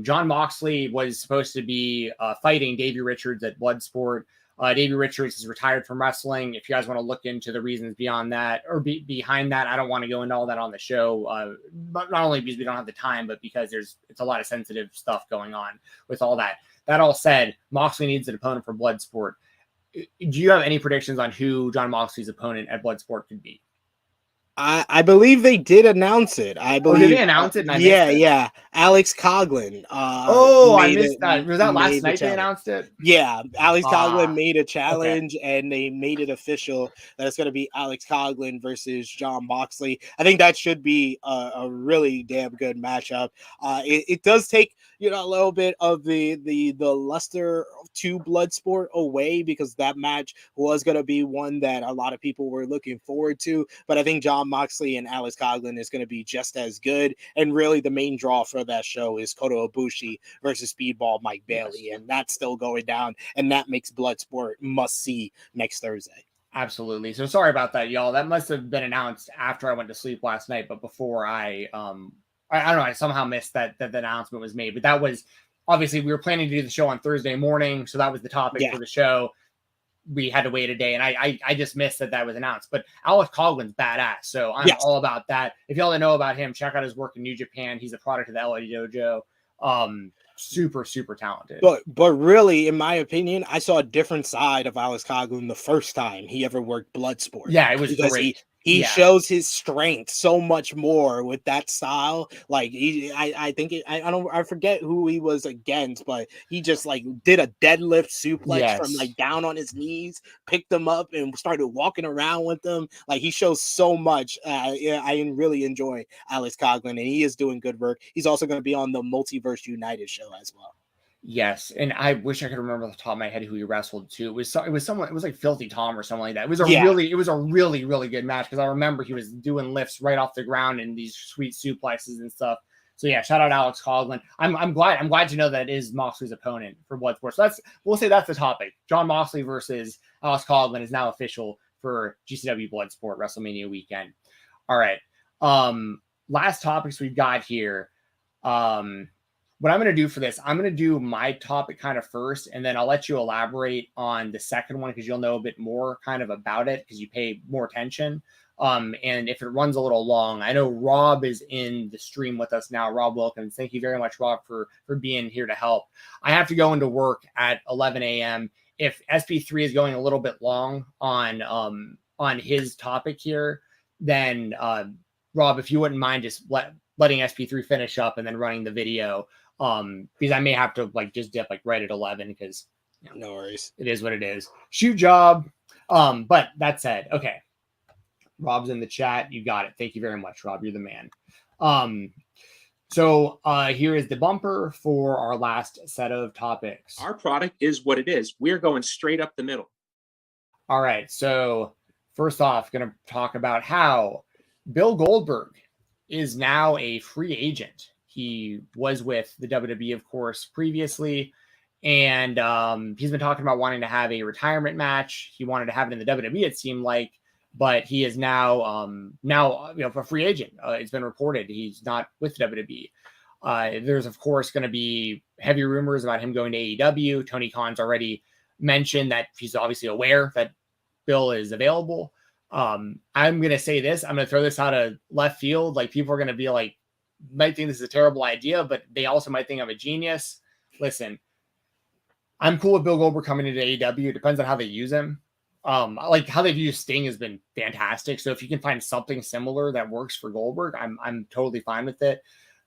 Jon Moxley was supposed to be fighting Davey Richards at Bloodsport. Davey Richards is retired from wrestling. If you guys want to look into the reasons beyond that or behind that, I don't want to go into all that on the show. But not only because we don't have the time, but because it's a lot of sensitive stuff going on with all that. That all said, Moxley needs an opponent for Bloodsport. Do you have any predictions on who Jon Moxley's opponent at Bloodsport could be? I believe they did announce it. I believe did they announce it? Yeah. Alex Coughlin. I missed that. Was that last night they announced it? Yeah, Alex Coughlin made a challenge, and they made it official that it's going to be Alex Coughlin versus Jon Moxley. I think that should be a really damn good matchup. It does take a little bit of the luster to Bloodsport away, because that match was going to be one that a lot of people were looking forward to. But I think Jon Moxley and Alex Coughlin is going to be just as good. And really the main draw for that show is Kota Ibushi versus Speedball Mike Bailey. And that's still going down. And that makes Bloodsport must see next Thursday. Absolutely. So sorry about that, y'all. That must have been announced after I went to sleep last night, but before I don't know, I somehow missed that the announcement was made. But that was obviously, we were planning to do the show on Thursday morning, so that was the topic for the show. We had to wait a day, and I just missed that was announced. But Alex Coughlin's badass, so I'm all about that. If y'all don't know about him, check out his work in New Japan. He's a product of the LA Dojo. Super, super talented. But really, in my opinion, I saw a different side of Alex Coughlin the first time he ever worked Bloodsport. Yeah, it was great. He shows his strength so much more with that style. Like I forget who he was against, but he just did a deadlift suplex from down on his knees, picked them up and started walking around with them. Like, he shows so much. I really enjoy Alex Coughlin, and he is doing good work. He's also going to be on the Multiverse United show as well. Yes, and I wish I could remember off the top of my head who he wrestled to. It was someone. It was like Filthy Tom or something like that. It was a really really good match, because I remember he was doing lifts right off the ground and these sweet suplexes and stuff. So yeah, shout out Alex Coughlin. I'm glad to know that is Moxley's opponent for Bloodsport. So we'll say that's the topic. Jon Moxley versus Alex Coughlin is now official for GCW Bloodsport WrestleMania weekend. All right, last topics we've got here. What I'm going to do for this, I'm going to do my topic kind of first, and then I'll let you elaborate on the second one, because you'll know a bit more kind of about it because you pay more attention. And if it runs a little long, I know Rob is in the stream with us now. Rob Wilkins, thank you very much, Rob, for being here to help. I have to go into work at 11 a.m. If SP3 is going a little bit long on his topic here, then Rob, if you wouldn't mind just letting SP3 finish up and then running the video, because I may have to just dip right at 11 because no worries. It is what it is. Shoot job. But that said, okay. Rob's in the chat. You got it. Thank you very much, Rob. You're the man. So here is the bumper for our last set of topics. Our product is what it is. We're going straight up the middle. All right. So first off, going to talk about how Bill Goldberg is now a free agent. He was with the WWE, of course, previously. And he's been talking about wanting to have a retirement match. He wanted to have it in the WWE, it seemed like. But he is now a free agent. It's been reported he's not with WWE. There's of course going to be heavy rumors about him going to AEW. Tony Khan's already mentioned that he's obviously aware that Bill is available. I'm going to say this. I'm going to throw this out of left field. People are going to be might think this is a terrible idea, but they also might think I'm a genius. Listen, I'm cool with Bill Goldberg coming into AEW. It depends on how they use him. How they've used Sting has been fantastic. So if you can find something similar that works for Goldberg, I'm totally fine with it.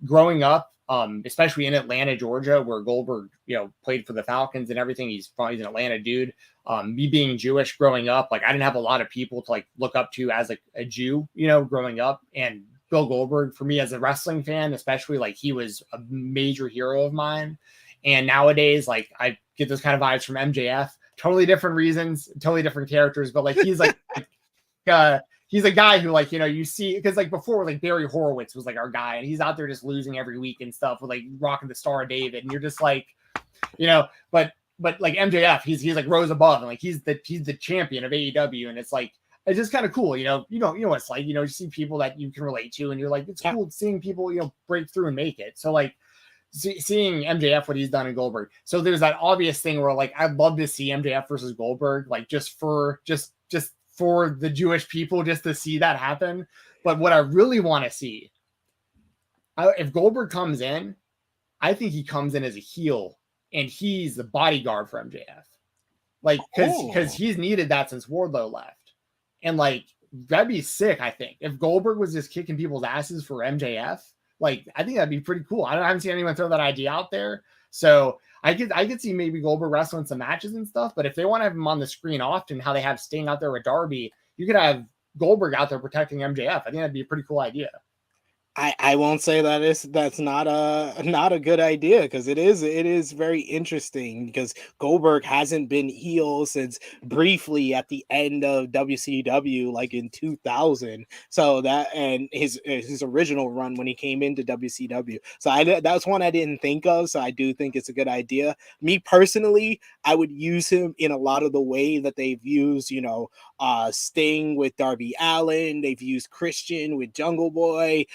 Growing up, especially in Atlanta, Georgia, where Goldberg, played for the Falcons and everything, he's an Atlanta dude. Me being Jewish growing up, I didn't have a lot of people to look up to as a Jew, growing up. And Bill Goldberg, for me as a wrestling fan, especially, he was a major hero of mine. And nowadays, I get those kind of vibes from MJF. Totally different reasons, totally different characters, but he's he's a guy who you see, because before Barry Horowitz was our guy, and he's out there just losing every week and stuff with rocking the Star of David, and you're just but MJF, he's rose above, and he's the champion of AEW, and it's just kind of cool, you know what it's you see people that you can relate to, and you're it's cool seeing people break through and make it. So seeing MJF, what he's done in Goldberg. So there's that obvious thing where I'd love to see MJF versus Goldberg, just for the Jewish people, just to see that happen. But what I really want to see, if Goldberg comes in, I think he comes in as a heel and he's the bodyguard for MJF. Because he's needed that since Wardlow left. And that'd be sick, I think. If Goldberg was just kicking people's asses for MJF, I think that'd be pretty cool. I haven't seen anyone throw that idea out there. So I could see maybe Goldberg wrestling some matches and stuff. But if they want to have him on the screen often, how they have Sting out there with Darby, you could have Goldberg out there protecting MJF. I think that'd be a pretty cool idea. I won't say that's not a good idea, because it is very interesting, because Goldberg hasn't been heel since briefly at the end of WCW in 2000. So that, and his original run when he came into WCW. So that's one I didn't think of. So I do think it's a good idea. Me personally, I would use him in a lot of the way that they've used, Sting with Darby Allin. They've used Christian with Jungle Boy.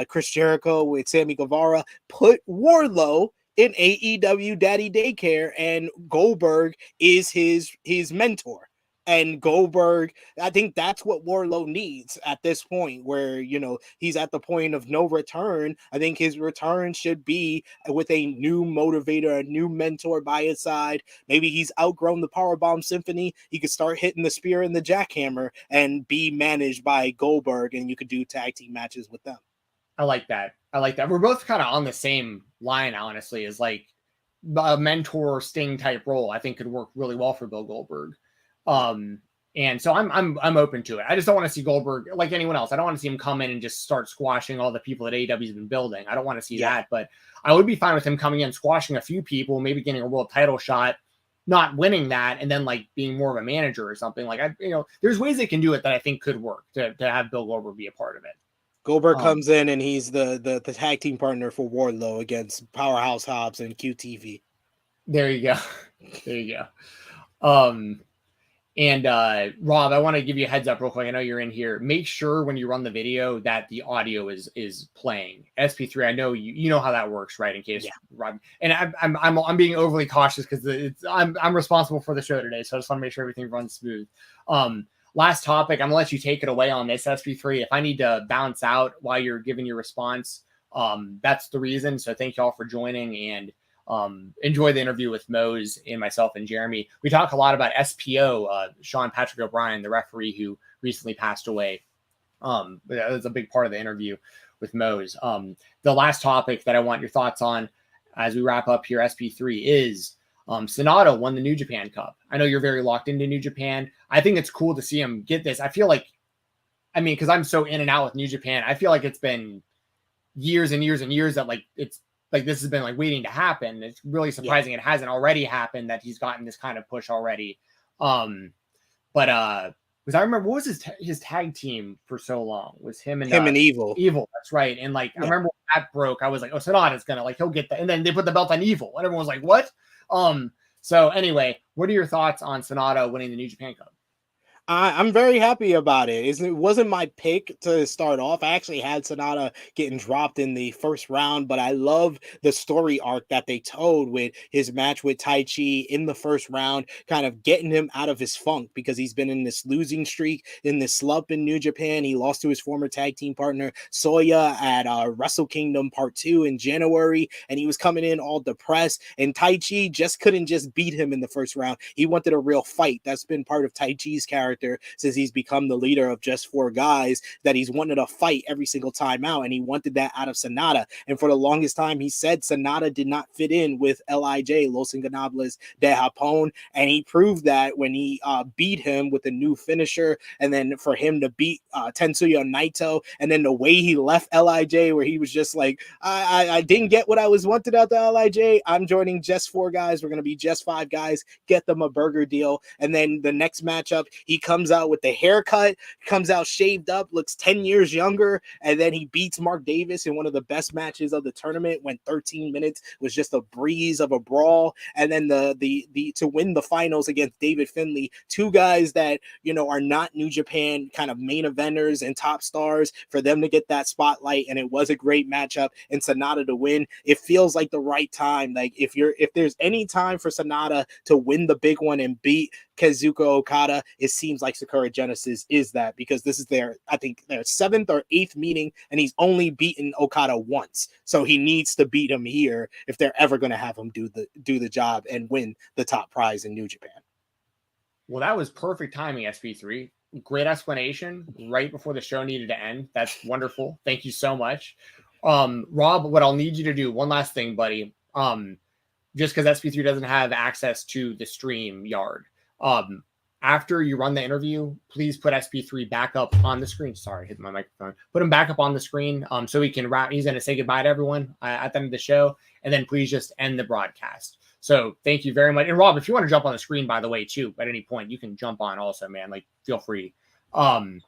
Chris Jericho with Sammy Guevara. Put Wardlow in AEW Daddy Daycare, and Goldberg is his mentor. And Goldberg, I think that's what Wardlow needs at this point, where, he's at the point of no return. I think his return should be with a new motivator, a new mentor by his side. Maybe he's outgrown the Powerbomb Symphony. He could start hitting the spear and the jackhammer and be managed by Goldberg, and you could do tag team matches with them. I like that. We're both kind of on the same line, honestly, is a mentor Sting type role. I think could work really well for Bill Goldberg. And so I'm open to it. I just don't want to see Goldberg like anyone else. I don't want to see him come in and just start squashing all the people that AEW's been building. I don't want to see that, but I would be fine with him coming in, squashing a few people, maybe getting a world title shot, not winning that, and then being more of a manager or something. There's ways they can do it that I think could work to have Bill Goldberg be a part of it. Goldberg comes in and he's the tag team partner for Wardlow against Powerhouse Hobbs and QTV. There you go. And Rob, I want to give you a heads up real quick. I know you're in here. Make sure when you run the video that the audio is playing. SP3, I know you know how that works, right? In case Rob, and I'm being overly cautious because I'm responsible for the show today, so I just want to make sure everything runs smooth. last topic, I'm gonna let you take it away on this, SP3. If I need to bounce out while you're giving your response, that's the reason. So thank you all for joining, and enjoy the interview with Mose and myself and Jeremy. We talk a lot about SPO, Sean Patrick O'Brien, the referee who recently passed away. That was a big part of the interview with Mose. The last topic that I want your thoughts on as we wrap up here, SP3, is SANADA won the New Japan Cup. I know you're very locked into New Japan. I think it's cool to see him get this. I feel like, because I'm so in and out with New Japan, I feel like it's been years and years and years that it's like this has been like waiting to happen. It's really surprising it hasn't already happened, that he's gotten this kind of push already. Because I remember, what was his tag team for so long? Was him and Evil. Evil, that's right. And I remember when that broke, I was like, oh, Sonata's gonna he'll get that. And then they put the belt on Evil, and everyone was like, what? So anyway, what are your thoughts on SANADA winning the New Japan Cup? I'm very happy about it. It wasn't my pick to start off. I actually had SANADA getting dropped in the first round, but I love the story arc that they told with his match with Taichi in the first round, kind of getting him out of his funk, because he's been in this losing streak, in this slump in New Japan. He lost to his former tag team partner Soya at Wrestle Kingdom Part 2 in January, and he was coming in all depressed, and Taichi just couldn't just beat him in the first round. He wanted a real fight. That's been part of Taichi's character since he's become the leader of Just Four Guys, that he's wanted a fight every single time out, and he wanted that out of SANADA. And for the longest time, he said SANADA did not fit in with LIJ, Los Ingobernables de Japón, and he proved that when he beat him with a new finisher, and then for him to beat Tetsuya Naito, and then the way he left LIJ, where he was just like, I didn't get what I was wanted out the LIJ, I'm joining Just Four Guys, we're going to be Just Five Guys, get them a burger deal. And then the next matchup, he comes out with the haircut, comes out shaved up, looks 10 years younger, and then he beats Mark Davis in one of the best matches of the tournament, went 13 minutes, was just a breeze of a brawl. And then the to win the finals against David Finlay, two guys that are not New Japan kind of main eventers and top stars, for them to get that spotlight. And it was a great matchup, and SANADA to win. It feels like the right time. Like if there's any time for SANADA to win the big one and beat Kazuchika Okada, it seems like Sakura Genesis is that, because this is their 7th or 8th meeting, and he's only beaten Okada once. So he needs to beat him here if they're ever going to have him do the job and win the top prize in New Japan. Well, that was perfect timing, SP3. Great explanation right before the show needed to end. That's wonderful. Thank you so much. Rob, what I'll need you to do, one last thing, buddy. Just because SP3 doesn't have access to the stream yard. After you run the interview, please put SP3 back up on the screen. Sorry, hit my microphone. Put him back up on the screen so he can wrap. He's going to say goodbye to everyone at the end of the show, and then please just end the broadcast. So thank you very much. And Rob, if you want to jump on the screen, by the way, too, at any point, you can jump on also, man. Feel free. I'm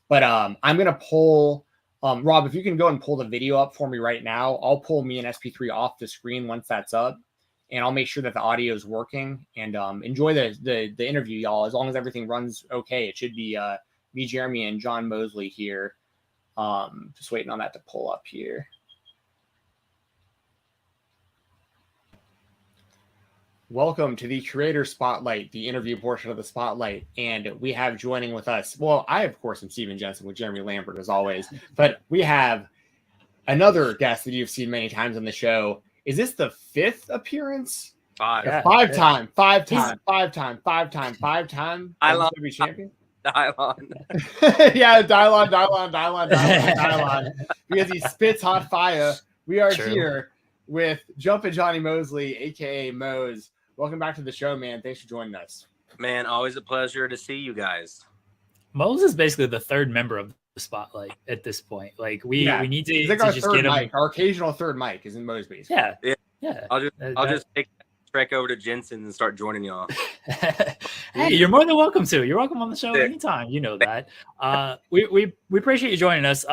going to pull Rob, if you can go and pull the video up for me right now. I'll pull me and SP3 off the screen once that's up, and I'll make sure that the audio is working. And enjoy the interview, y'all. As long as everything runs okay, it should be me, Jeremy, and Jon Moxley here. Just waiting on that to pull up here. Welcome to the Creator Spotlight, the interview portion of the Spotlight. And we have joining with us, well, I, of course, am Steven Jensen with Jeremy Lambert, as always. But we have another guest that you've seen many times on the show. Is this the 5th appearance? Five-time WWE champion. Dylon. Yeah, Dylon. Because he spits hot fire. We are here with Jumpin' Johnny Moxley, aka Mose. Welcome back to the show, man. Thanks for joining us. Man, always a pleasure to see you guys. Mose is basically the third member of the Spotlight at this point. We need to, he's like our third mic. Our occasional third mic is in Mose base. Yeah. I'll just take that trek over to Jensen and start joining y'all. Hey, you're more than welcome to. You're welcome on the show anytime. You know that. We appreciate you joining us.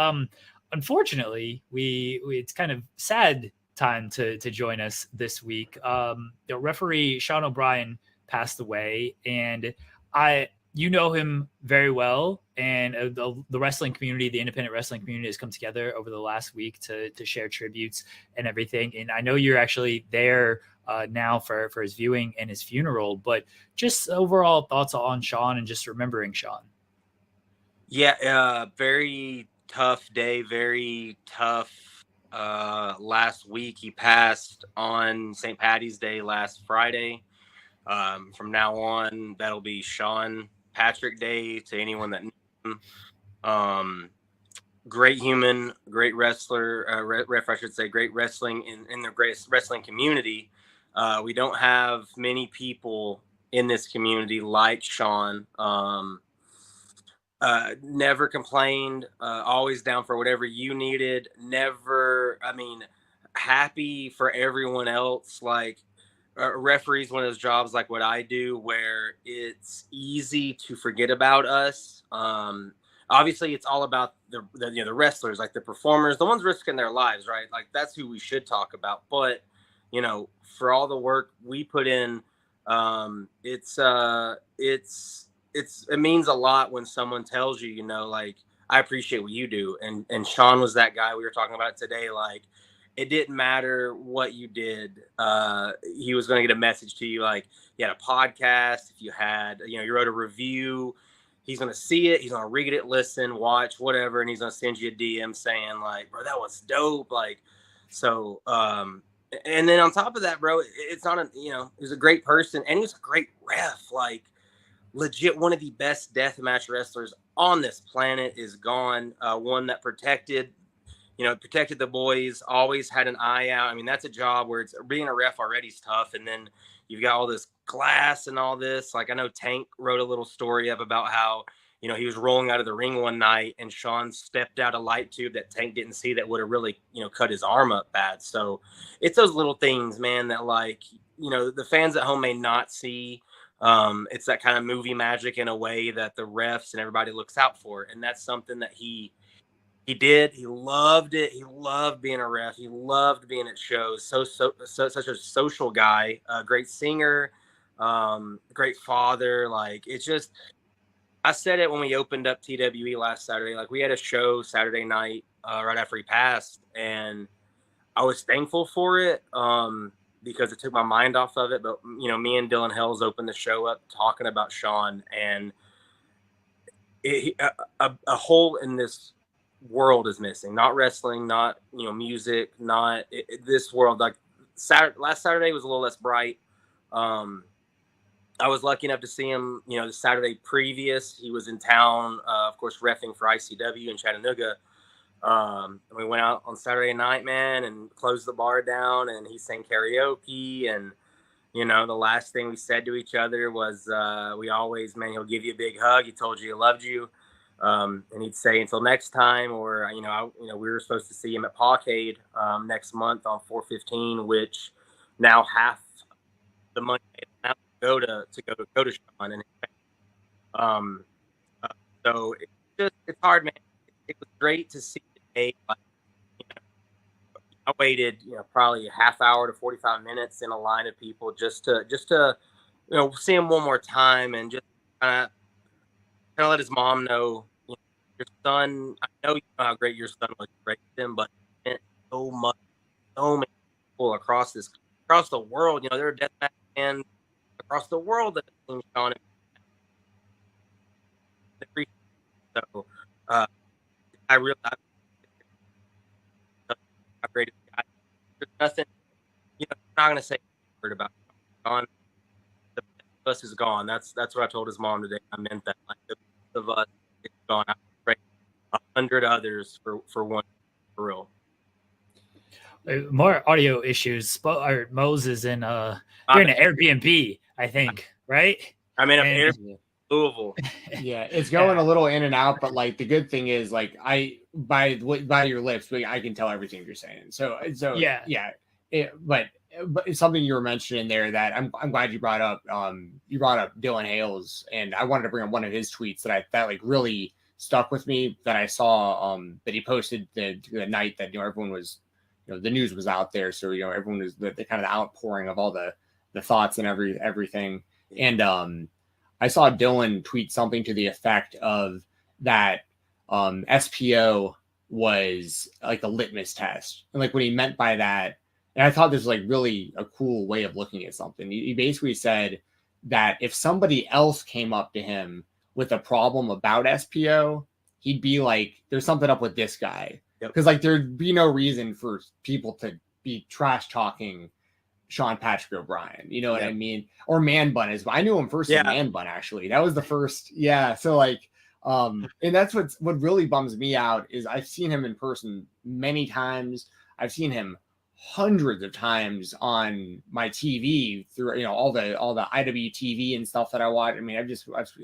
Unfortunately, it's kind of sad time to join us this week. The referee Sean O'Brien passed away, and you know him very well, and the wrestling community, the independent wrestling community, has come together over the last week to share tributes and everything. And I know you're actually there now for his viewing and his funeral, but just overall thoughts on Sean and just remembering Sean. Yeah, very tough day, very tough. Last week he passed on St. Patty's Day last Friday. From now on, that'll be Sean Patrick Day to anyone that knows him. Great human, great wrestler, ref, I should say, great wrestling in the great wrestling community. We don't have many people in this community like Sean. Never complained, always down for whatever you needed. Never, happy for everyone else. Like, referees, one of those jobs like what I do, where it's easy to forget about us. Obviously, it's all about the wrestlers, like the performers, the ones risking their lives, right? Like, that's who we should talk about. But for all the work we put in, it means a lot when someone tells you, like, I appreciate what you do. And Sean was that guy we were talking about today. Like, it didn't matter what you did. He was going to get a message to you. Like, you had a podcast, if you had, you wrote a review, he's going to see it. He's going to read it, listen, watch, whatever. And he's going to send you a DM saying, like, bro, that was dope. Like, so, and then on top of that, bro, it's not he was a great person and he was a great ref. Like, legit, one of the best deathmatch wrestlers on this planet is gone. One that protected the boys, always had an eye out. I mean, that's a job where it's being a ref already is tough. And then you've got all this glass and all this. Like, I know Tank wrote a little story up about how, he was rolling out of the ring one night and Sean stepped out a light tube that Tank didn't see that would have really, cut his arm up bad. So it's those little things, man, that, like, the fans at home may not see. It's that kind of movie magic in a way that the refs and everybody looks out for. And that's something that he did. He loved it. He loved being a ref. He loved being at shows. Such a social guy, great singer, great father. Like, it's just, I said it when we opened up TWE last Saturday. Like, we had a show Saturday night right after he passed, and I was thankful for it because it took my mind off of it. But, me and Dylan Hells opened the show up talking about Sean, and a hole in this world is missing. Not wrestling, not music, not this world. Like, last Saturday was a little less bright. I was lucky enough to see him the Saturday previous. He was in town, of course, reffing for ICW in Chattanooga. And we went out on Saturday night, man, and closed the bar down, and he sang karaoke. And the last thing we said to each other was we always, man, he'll give you a big hug, he told you he loved you. And he'd say until next time, or we were supposed to see him at Pawcade next month on 4/15, which now half the money now go to Sean. And so it's hard, man. It was great to see today. Like, I waited probably a half hour to 45 minutes in a line of people just to see him one more time and just kind of let his mom know, your son, I know you know how great your son was, great to him, but it meant so much, so many people across the world. There are deathmatch fans across the world that have seen Sean. So I realized how great guy. There's nothing, I'm not going to say a word about Sean. The best of us is gone. That's what I told his mom today. I meant that. Like, the best of us is gone. I pray 100 others for one, for real. More audio issues. Mose is in you're in an Airbnb, I think, right? I'm in Louisville. Yeah, it's going a little in and out, but like the good thing is, like, by your lips, I can tell everything you're saying. So yeah. But it's something you were mentioning there that I'm glad you brought up. You brought up Dylan Hales, and I wanted to bring up one of his tweets that like really stuck with me, that I saw that he posted the night that everyone was, the news was out there, so everyone was the kind of the outpouring of all the thoughts and everything. And I saw Dylan tweet something to the effect of that SPO was like a litmus test, and like what he meant by that. And I thought this was like really a cool way of looking at something. He basically said that if somebody else came up to him with a problem about SPO, he'd be like, there's something up with this guy. Yep. Because like there'd be no reason for people to be trash talking Sean Patrick O'Brien, you know what I mean? Or Man Bun as well. I knew him first as Man Bun, actually. That was the first, so like and that's what really bums me out is I've seen him in person many times. I've seen him hundreds of times on my TV through, you know, all the IWTV and stuff that I watch. I mean,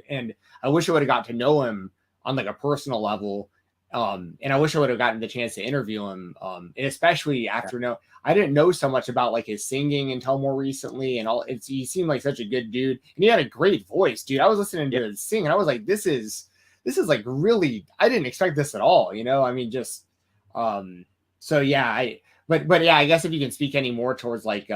and I wish I would have got to know him on like a personal level. And I wish I would have gotten the chance to interview him. And especially after I didn't know so much about like his singing until more recently and all. He seemed like such a good dude, and he had a great voice, dude. I was listening to him sing and I was like, this is like really, I didn't expect this at all, you know? I mean, just so yeah, but yeah, I guess if you can speak any more towards like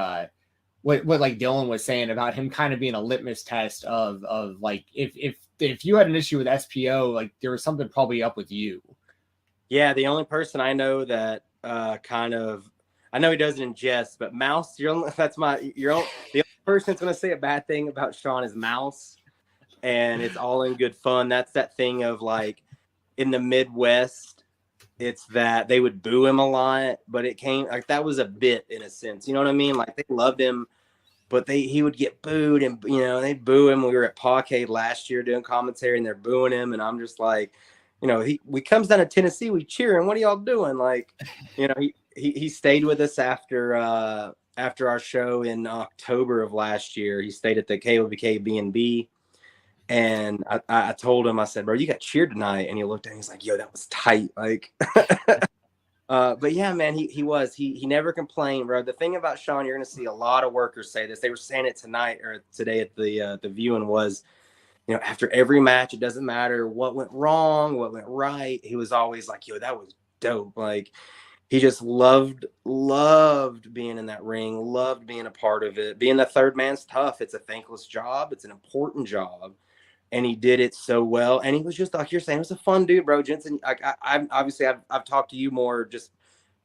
what like Dylan was saying about him kind of being a litmus test of like if you had an issue with SPO, like there was something probably up with you. Yeah, the only person I know that I know he doesn't ingest, but Mouse, the only person that's going to say a bad thing about Sean is Mouse, and it's all in good fun. That's that thing of like in the Midwest, it's that they would boo him a lot, but it came like that was a bit in a sense. You know what I mean? Like they loved him, but he would get booed, and you know they'd boo him. We were at Pawcade last year doing commentary, and they're booing him, and I'm just like, you know, we comes down to Tennessee, we cheer him. What are y'all doing? Like, you know, he stayed with us after our show in October of last year. He stayed at the KOBK B&B. And I told him, I said, bro, you got cheered tonight. And he looked at me, he's like, yo, that was tight. Like, but yeah, man, he never complained, bro. The thing about Sean, you're going to see a lot of workers say this. They were saying it tonight or today at the viewing was, you know, after every match, it doesn't matter what went wrong, what went right. He was always like, yo, that was dope. Like, he just loved being in that ring, loved being a part of it. Being the third man's tough. It's a thankless job. It's an important job. And he did it so well. And he was just like you're saying, it was a fun dude, bro. Jensen, I obviously I've talked to you more just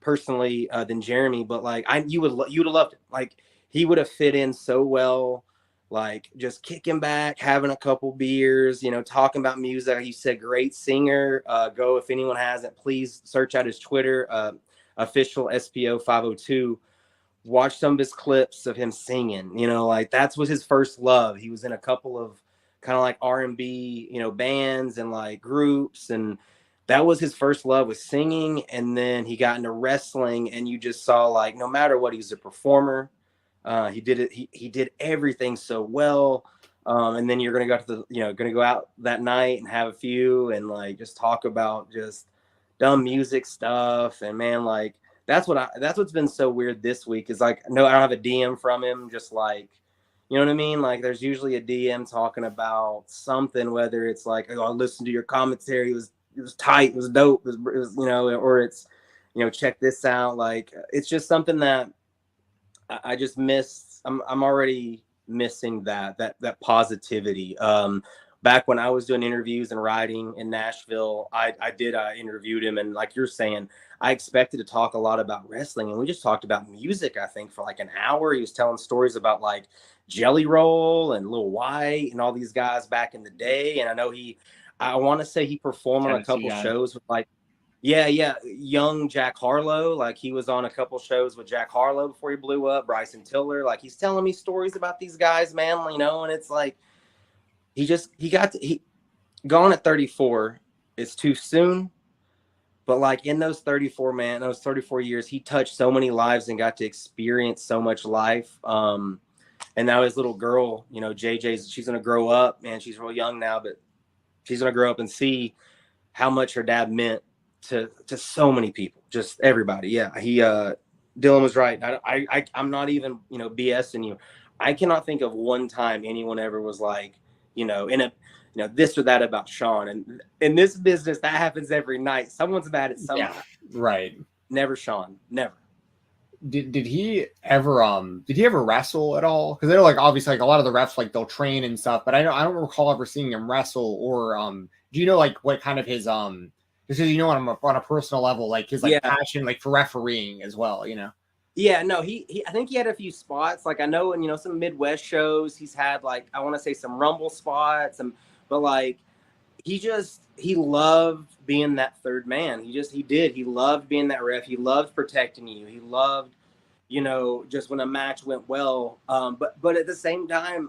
personally than Jeremy, but like you would have loved it. Like he would have fit in so well. Like just kicking back, having a couple beers, you know, talking about music. He said, great singer. Go if anyone hasn't, please search out his Twitter, official SPO 502. Watch some of his clips of him singing. You know, like that was his first love. He was in a couple of kind of like R&B, you know, bands and like groups, and that was his first love was singing. And then he got into wrestling, and you just saw like no matter what, he was a performer. He did it. He did everything so well. And then you're going to go out that night and have a few and like just talk about just dumb music stuff. And man, like that's what's been so weird this week is like, no, I don't have a DM from him. Just like, you know what I mean? Like there's usually a DM talking about something, whether it's like, oh, I listened to your commentary. It was tight. It was dope. It was, you know, or it's, you know, check this out. Like, it's just something that I just miss. I'm already missing that positivity. Back when I was doing interviews and writing in Nashville, I interviewed him, and like you're saying, I expected to talk a lot about wrestling, and we just talked about music, I think, for like an hour. He was telling stories about like Jelly Roll and Lil White and all these guys back in the day. And I know I want to say he performed on a couple shows with like, young Jack Harlow. Like he was on a couple shows with Jack Harlow before he blew up. Bryson Tiller. Like he's telling me stories about these guys, man. You know, and it's like he gone at 34. It's too soon. But like in those 34 years, he touched so many lives and got to experience so much life. And now his little girl, you know, she's gonna grow up, man. She's real young now, but she's gonna grow up and see how much her dad meant to so many people, just everybody. Yeah, Dylan was right. I'm not even, you know, BSing you. I cannot think of one time anyone ever was like, you know, this or that about Sean. And in this business, that happens every night. Someone's mad at someone. Yeah, right. Never Sean. Never. Did he ever wrestle at all? Because they're like obviously like a lot of the refs like they'll train and stuff, but I don't recall ever seeing him wrestle. Or do you know like what kind of his just because you know on a personal level like his like passion like for refereeing as well, you know? Yeah, no, I think he had a few spots. Like I know in, you know, some Midwest shows he's had like I want to say some Rumble spots, but like he loved being that third man. He loved being that ref. He loved protecting you. He loved, just when a match went well. But at the same time,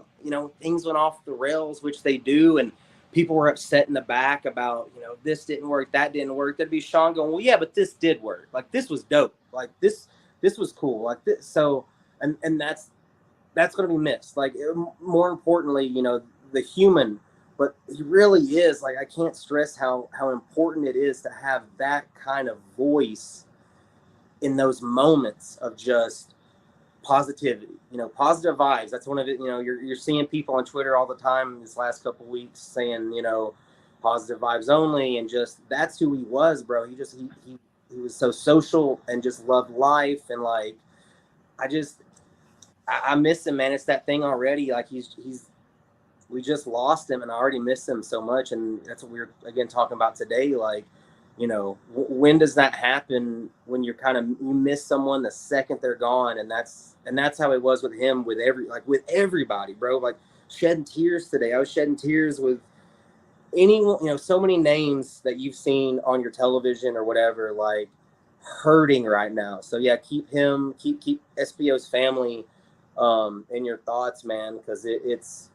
things went off the rails, which they do. And people were upset in the back about, this didn't work, that didn't work. There'd be Sean going, well, yeah, but this did work. Like, this was dope. Like, this was cool. Like this. So, and that's going to be missed. Like, more importantly, the human. But he really is, like, I can't stress how important it is to have that kind of voice in those moments of just positivity, positive vibes. That's one of it. You're seeing people on Twitter all the time this last couple of weeks saying, positive vibes only. And just, that's who he was, bro. He was so social and just loved life. And like, I miss him, man. It's that thing already. Like we just lost him, and I already miss him so much. And that's what we were, again, talking about today. Like, when does that happen, when you miss someone the second they're gone? And that's how it was with him, with everybody, bro. Like, shedding tears today. I was shedding tears with anyone, so many names that you've seen on your television or whatever, like, hurting right now. So yeah, keep SPO's family in your thoughts, man, because it's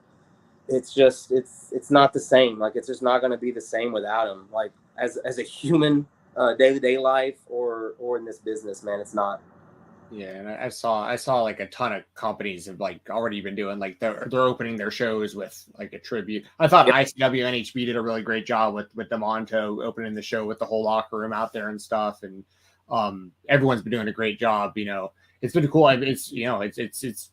not the same. Like, it's just not going to be the same without him. Like, as a human, day-to-day life or in this business, man, it's not. Yeah, and I saw like a ton of companies have like already been doing, like, they're opening their shows with like a tribute. I thought ICW and HB did a really great job with Demonto opening the show with the whole locker room out there and stuff, and everyone's been doing a great job. It's been cool. It's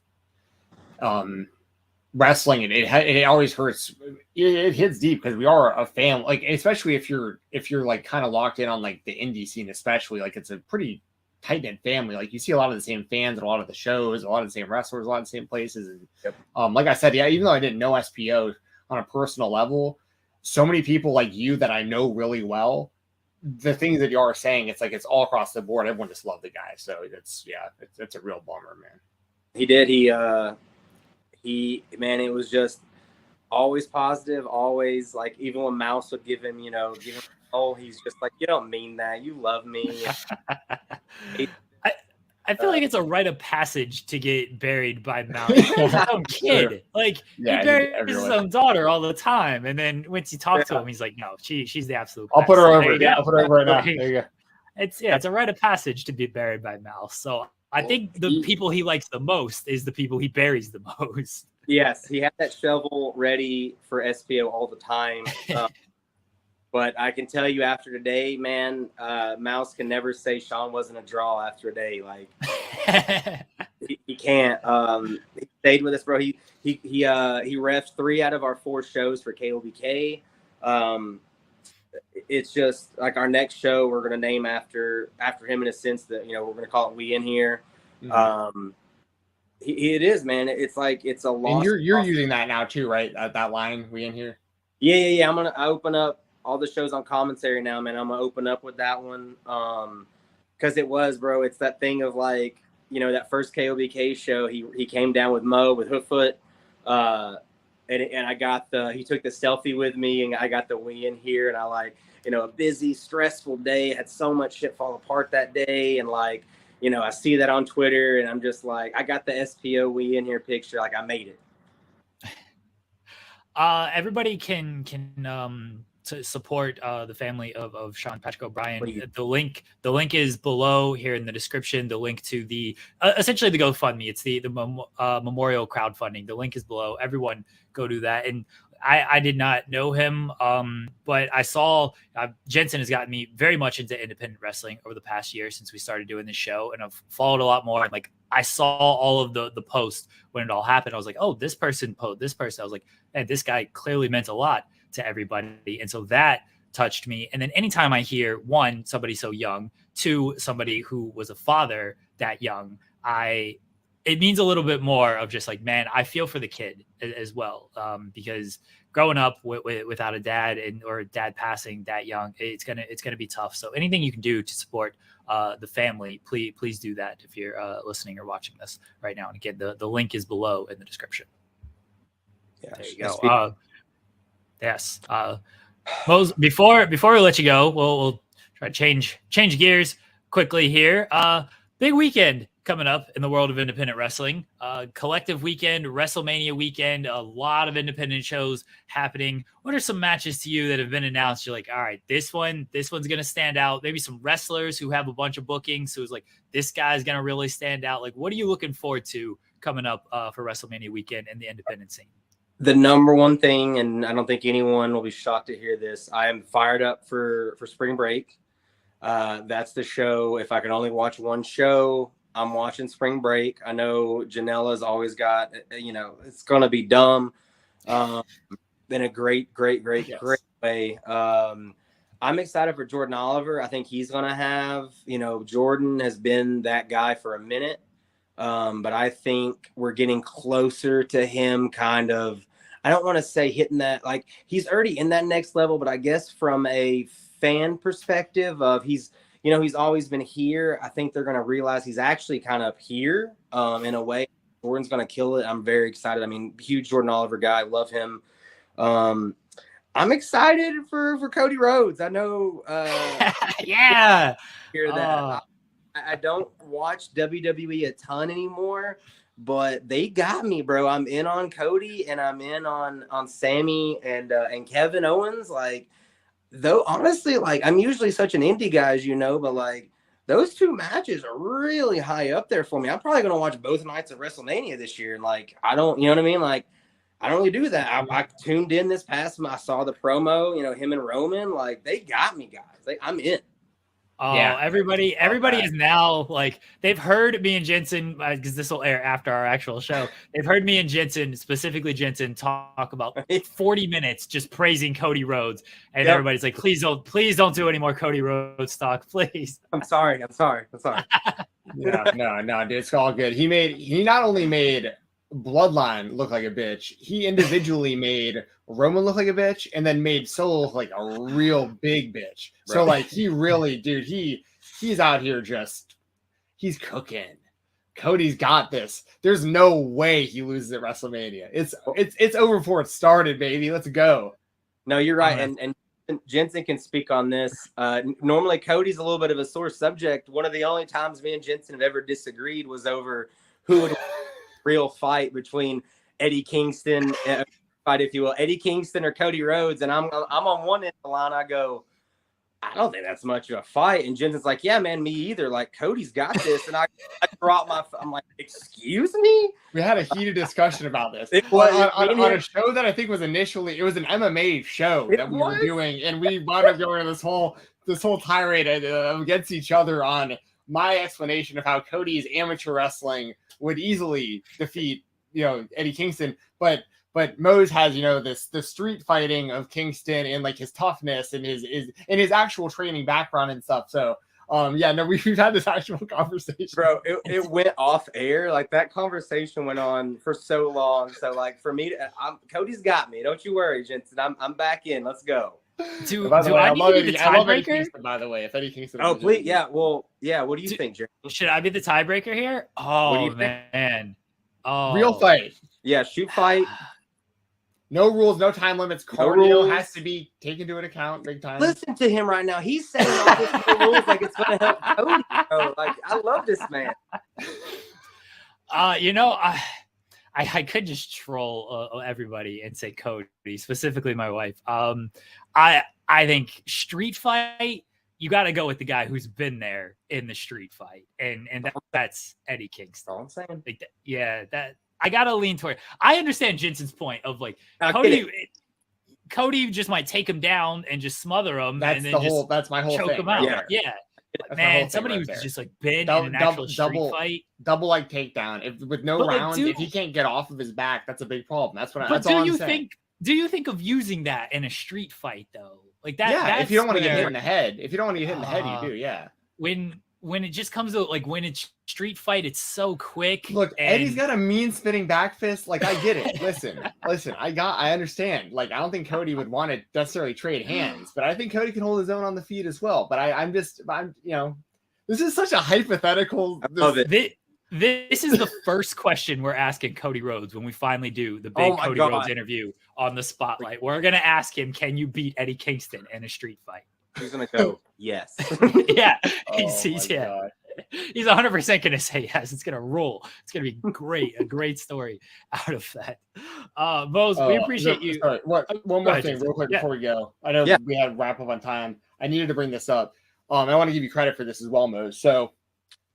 wrestling, and it always hurts. It hits deep because we are a fan, like, especially if you're like kind of locked in on like the indie scene, especially, like, it's a pretty tight knit family. Like, you see a lot of the same fans at a lot of the shows, a lot of the same wrestlers, a lot of the same places. And like I said, yeah, even though I didn't know SPO on a personal level, so many people like you that I know really well, the things that you are saying, it's like it's all across the board. Everyone just loved the guy. So it's a real bummer, man. He did. Man, it was just always positive, always, like, even when Mouse would give him, he's just like, you don't mean that, you love me. I feel like it's a rite of passage to get buried by Mouse. He's his own kid. Like, he buries his own daughter all the time. And then once you talk to him, he's like, no, she's the absolute best. I'll put her over. Yeah, I'll put her over right now. There you go. It's a rite of passage to be buried by Mouse. So I think the people he likes the most is the people he buries the most. Yes, he had that shovel ready for SPO all the time. But I can tell you, after today, man, Mouse can never say Sean wasn't a draw after a day. Like, he can't. He stayed with us, bro. He refed 3 out of our 4 shows for KOBK. It's just like our next show we're gonna name after him, in a sense that we're gonna call it We In Here. Mm-hmm. It is, man. It's like it's a lost. And you're using that now too, right? That line, We In Here. Yeah. I open up all the shows on commentary now, man. I'm gonna open up with that one, because it was, bro. It's that thing of like, that first KOBK show. He came down with Mo with Hooffoot, and I got he took the selfie with me, and I got the We In Here, and I like, a busy, stressful day, had so much shit fall apart that day, and like, I see that on Twitter, and I'm just like, I got the SPO We In Here picture, like I made it. Everybody can to support the family of Sean Patrick O'Brien. The link is below here in the description. The link to the essentially the GoFundMe. It's the memorial crowdfunding. The link is below. Everyone go do that. And I did not know him, but I saw Jensen has gotten me very much into independent wrestling over the past year since we started doing this show, and I've followed a lot more. And like, I saw all of the posts when it all happened. I was like, oh, this person posted this person. I was like, hey, this guy clearly meant a lot to everybody. And so that touched me. And then anytime I hear, one, somebody so young, two, somebody who was a father that young, it means a little bit more of just like, man, I feel for the kid as well. Because growing up without a dad or a dad passing that young, it's gonna be tough. So anything you can do to support the family, please do that if you're listening or watching this right now. And again, the link is below in the description. Yeah, there you go. Yes. Mose, before we let you go, we'll try to change gears quickly here. Big weekend coming up in the world of independent wrestling. Collective weekend, WrestleMania weekend, a lot of independent shows happening. What are some matches to you that have been announced? You're like, all right, this one's going to stand out. Maybe some wrestlers who have a bunch of bookings. So it's like, this guy's going to really stand out. Like, what are you looking forward to coming up for WrestleMania weekend in the independent scene? The number one thing, and I don't think anyone will be shocked to hear this, I am fired up for spring break. That's the show. If I can only watch one show, I'm watching spring break. I know Janela's always got, it's going to be dumb in a great way. I'm excited for Jordan Oliver. I think he's going to have, Jordan has been that guy for a minute. But I think we're getting closer to him kind of, I don't want to say hitting that, like he's already in that next level, but I guess from a fan perspective of he's always been here. I think they're going to realize he's actually kind of here in a way. Jordan's going to kill it. I'm very excited. I mean, huge Jordan Oliver guy. Love him. I'm excited for Cody Rhodes. I know. Yeah. Hear that. I don't watch WWE a ton anymore, but they got me, bro. I'm in on Cody and I'm in on Sammy and Kevin Owens. Like, though, honestly, like I'm usually such an indie guy, as you know, but like those two matches are really high up there for me. I'm probably gonna watch both nights of WrestleMania this year, and like I don't, you know what I mean? Like I don't really do that. I tuned in this past. I saw the promo. Him and Roman. Like they got me, guys. Like I'm in. Oh, yeah. Everybody is now like they've heard me and Jensen, because this will air after our actual show. They've heard me and Jensen, specifically Jensen, talk about 40 minutes just praising Cody Rhodes, and everybody's like, please don't do any more Cody Rhodes talk, please. I'm sorry. No, dude, it's all good. He not only made Bloodline look like a bitch, he individually made Roman look like a bitch, and then made Solo look like a real big bitch. Right. So like he really, dude, he's out here he's cooking. Cody's got this. There's no way he loses at WrestleMania. It's over before it started, baby. Let's go. No, you're right, and Jensen can speak on this. Normally Cody's a little bit of a sore subject. One of the only times me and Jensen have ever disagreed was over who would real fight between Eddie Kingston, if you will, Eddie Kingston or Cody Rhodes, and I'm on one end of the line. I go, I don't think that's much of a fight, and Jensen's like, yeah, man, me either. Like Cody's got this, and I brought I'm like, excuse me. We had a heated discussion about this. It was on a show that I think was initially it was an MMA show that we were doing, and we wound up going this whole tirade against each other on my explanation of how Cody's amateur wrestling would easily defeat, Eddie Kingston, but Mose has, the street fighting of Kingston and like his toughness and his actual training background and stuff. So, we've had this actual conversation, bro. It went off air. Like that conversation went on for so long. So like for me, Cody's got me. Don't you worry, Jensen. I'm back in. Let's go. I love Eddie Kingston, by the way. If Eddie Kingston, please, yeah. Well, yeah. What do you think, Jeremy? Should I be the tiebreaker here? Oh man, real fight. Yeah, shoot fight. No rules, no time limits. Cardio has to be taken into account big time. Listen to him right now. He's saying all this rules like it's going to help Cody. Bro. Like I love this man. I could just troll everybody and say Cody, specifically my wife. I think street fight, you got to go with the guy who's been there in the street fight, and that's Eddie Kingston. All I'm saying. That I got to lean toward. I understand Jensen's point of like Cody just might take him down and just smother him. That's and then that's my whole choke thing. him out. Yeah. Man, somebody who's just like been in an actual street fight, double like takedown. With no rounds, if he can't get off of his back, that's a big problem. That's what. But do you think of using that in a street fight though? Like that? Yeah. If you don't want to get hit in the head, you do. Yeah. When it just comes to like when it's street fight, it's so quick. Look, Eddie's got a mean spinning back fist. Like I get it. Listen. I understand. Like I don't think Cody would want to necessarily trade hands, but I think Cody can hold his own on the feet as well. But I'm this is such a hypothetical. This is the first question we're asking Cody Rhodes when we finally do the big Cody Rhodes interview on the Spotlight. We're going to ask him, can you beat Eddie Kingston in a street fight? He's going to go, yes. Yeah. He's 100% going to say yes. It's going to roll. It's going to be great. A great story out of that. Mose, we appreciate you. Sorry, one more thing real quick before we go. I know we had to wrap up on time. I needed to bring this up. I want to give you credit for this as well, Mose. So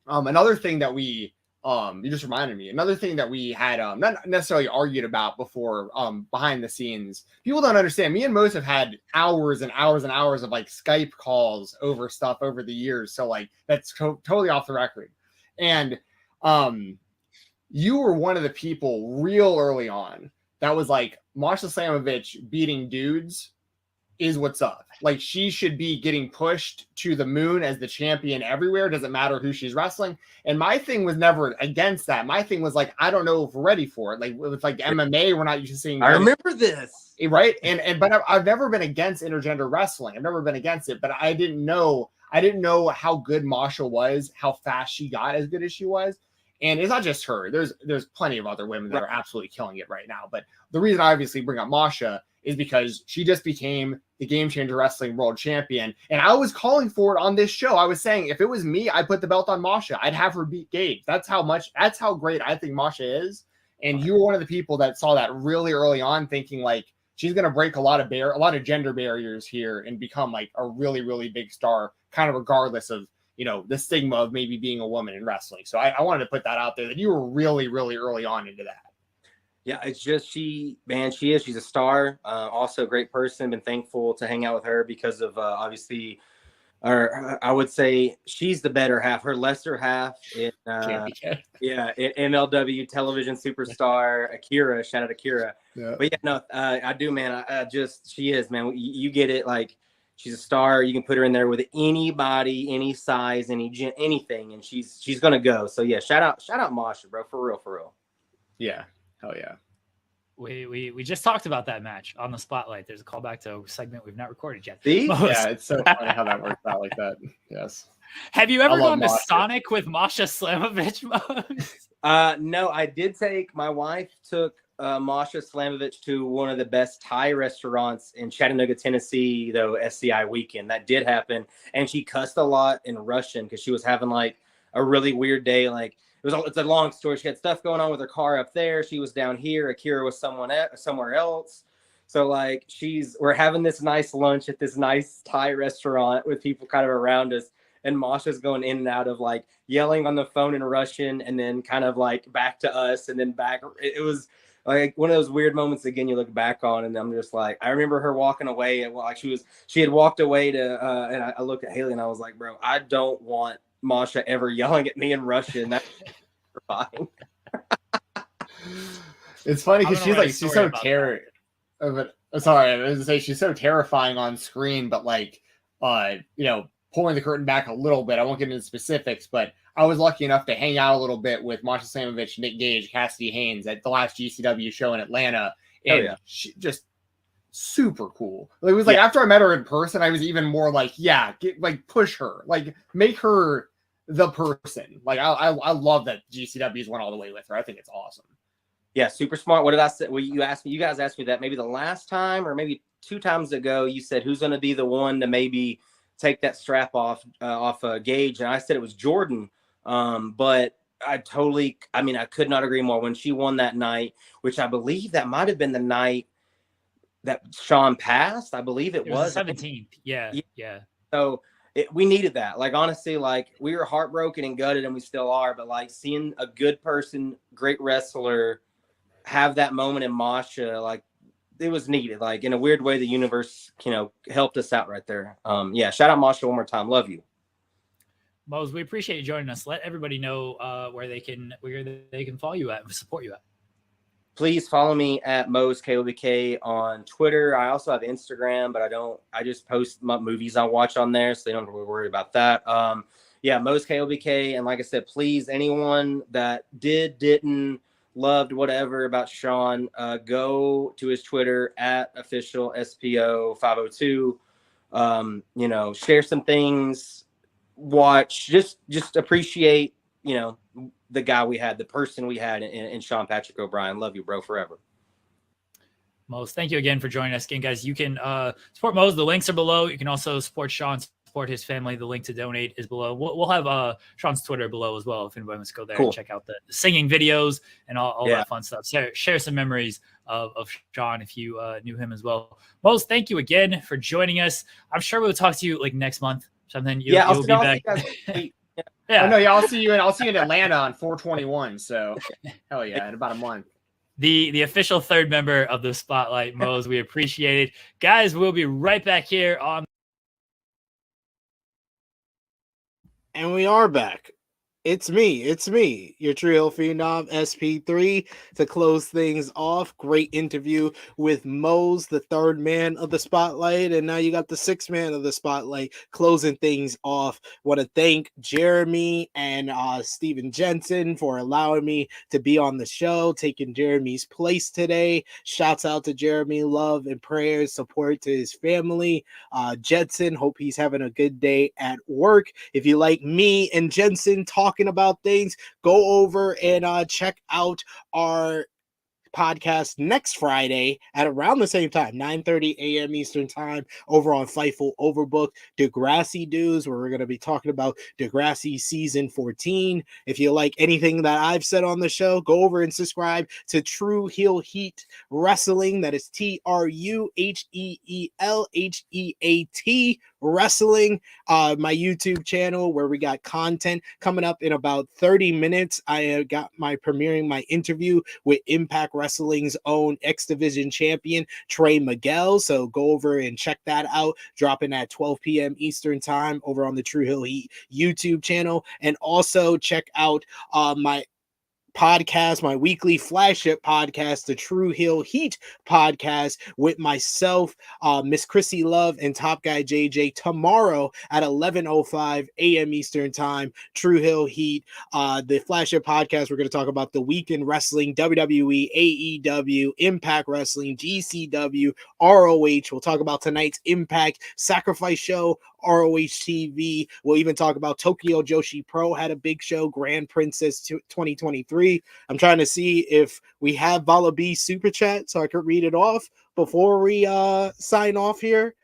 another thing that we you just reminded me, another thing that we had not necessarily argued about before behind the scenes. People don't understand. Me and Mose have had hours and hours and hours of like Skype calls over stuff over the years. So like that's totally off the record. And you were one of the people real early on that was like, Masha Slamovich beating dudes is what's up. Like, she should be getting pushed to the moon as the champion everywhere. Doesn't matter who she's wrestling. And my thing was never against that. My thing was like, I don't know if we're ready for it. Like with like MMA, we're not used to seeing. I remember this, right? But I've never been against intergender wrestling. I've never been against it. But I didn't know how good Masha was, how fast she got as good as she was. And it's not just her. There's plenty of other women that are absolutely killing it right now. But the reason I obviously bring up Masha is because she just became the Game Changer Wrestling World Champion. And I was calling for it on this show. I was saying, if it was me, I'd put the belt on Masha. I'd have her beat Gage. That's how great I think Masha is. And you were one of the people that saw that really early on, thinking like, she's going to break a lot of gender barriers here and become like a really, really big star, kind of regardless of, you know, the stigma of maybe being a woman in wrestling. So I wanted to put that out there, that you were really, really early on into that. Yeah, it's just she's a star. Also a great person. Been thankful to hang out with her because of obviously, or I would say she's the better half. Her lesser half in MLW television superstar Akira. Shout out Akira. Yeah. But yeah, no, I do, man. She is, man. You get it. Like, she's a star. You can put her in there with anybody, any size, anything, and she's gonna go. So yeah, shout out Masha, bro, for real. Yeah. Hell yeah. We just talked about that match on the Spotlight. There's a callback to a segment we've not recorded yet. See? Yeah, it's so funny how that works out like that. Yes. Have you ever gone to Sonic with Masha Slamovich? No, I did my wife took Masha Slamovich to one of the best Thai restaurants in Chattanooga, Tennessee, though, SCI weekend. That did happen. And she cussed a lot in Russian because she was having like a really weird day. Like, it's a long story. She had stuff going on with her car up there. She was down here. Akira was somewhere else. So like, we're having this nice lunch at this nice Thai restaurant with people kind of around us. And Masha's going in and out of like yelling on the phone in Russian and then kind of like back to us and then back. It was like one of those weird moments again you look back on, and I'm just like, I remember her walking away and like she had walked away to and I looked at Haley and I was like, bro, I don't want Masha ever yelling at me in Russian. That's terrifying. It's funny because she's so terrifying. Sorry, I was gonna say she's so terrifying on screen, but like you know, pulling the curtain back a little bit, I won't get into specifics, but I was lucky enough to hang out a little bit with Masha Slamovich, Nick Gage, Cassidy Haynes at the last GCW show in Atlanta. And she just super cool. It was like after I met her in person, I was even more like, push her, like make her the person. Like I love that GCW's went all the way with her. I think it's awesome. Yeah, super smart. What did I say? Well, you guys asked me that maybe the last time or maybe 2 times ago. You said who's going to be the one to maybe take that strap off Gage, and I said it was Jordan. But I could not agree more. When she won that night, which I believe that might have been the night that Sean passed. I believe it was 17th. Yeah. So we needed that. Like, honestly, like we were heartbroken and gutted, and we still are. But like seeing a good person, great wrestler, have that moment in Masha, like it was needed. Like in a weird way, the universe, helped us out right there. Shout out Masha one more time. Love you. Mose, we appreciate you joining us. Let everybody know where they can follow you at and support you at. Please follow me at Mose KOBK on Twitter. I also have Instagram, but I just post my movies I watch on there, so they don't have to worry about that. Mose KOBK. And like I said, please, anyone that didn't, loved, whatever about Sean, go to his Twitter at official SPO 502. Share some things, watch, just appreciate, the guy we had, the person we had in Sean Patrick O'Brien. Love you, bro, forever. Mose, thank you again for joining us again, guys. You can support Mose. The links are below. You can also support Sean, support his family. The link to donate is below. We'll have Sean's Twitter below as well if anybody wants to go there and check out the singing videos and all that fun stuff. Share some memories of Sean if you knew him as well. Mose, thank you again for joining us. I'm sure we'll talk to you like next month. Something you'll be back. Yeah. Oh, no, yeah, I'll see you in Atlanta on 4/21. So hell yeah, in about a month. The official third member of the Spotlight, Mose. We appreciate it. Guys, we'll be right back here on. And we are back. It's me, your Trio Phenom SP3 to close things off. Great interview with Mose, the third man of the Spotlight, and now you got the sixth man of the Spotlight closing things off. Want to thank Jeremy and Steven Jensen for allowing me to be on the show, taking Jeremy's place today. Shouts out to Jeremy, love and prayers, support to his family. Jensen, hope he's having a good day at work. If you like me and Jensen talking about things, go over and check out our podcast next Friday at around the same time, 9:30 a.m. Eastern time, over on Fightful Overbook, Degrassi Dudes, where we're going to be talking about Degrassi season 14. If you like anything that I've said on the show, go over and subscribe to True Heel Heat Wrestling. That is TRUHEELHEAT Wrestling, my YouTube channel, where we got content coming up in about 30 minutes. I got premiering my interview with Impact Wrestling's own X Division champion, Trey Miguel. So go over and check that out, dropping at 12 p.m. Eastern time over on the True Hill Heat YouTube channel. And also check out my podcast, my weekly flagship podcast, the True Hill Heat podcast, with myself, Miss Chrissy Love, and Top Guy JJ tomorrow at 11:05 a.m. Eastern time. True Hill Heat, the flagship podcast. We're going to talk about the week in wrestling, WWE, AEW, Impact Wrestling, GCW, ROH. We'll talk about tonight's Impact Sacrifice show, ROH TV. We'll even talk about Tokyo Joshi Pro had a big show, Grand Princess 2023. I'm trying to see if we have Vala B super chat so I could read it off before we sign off here.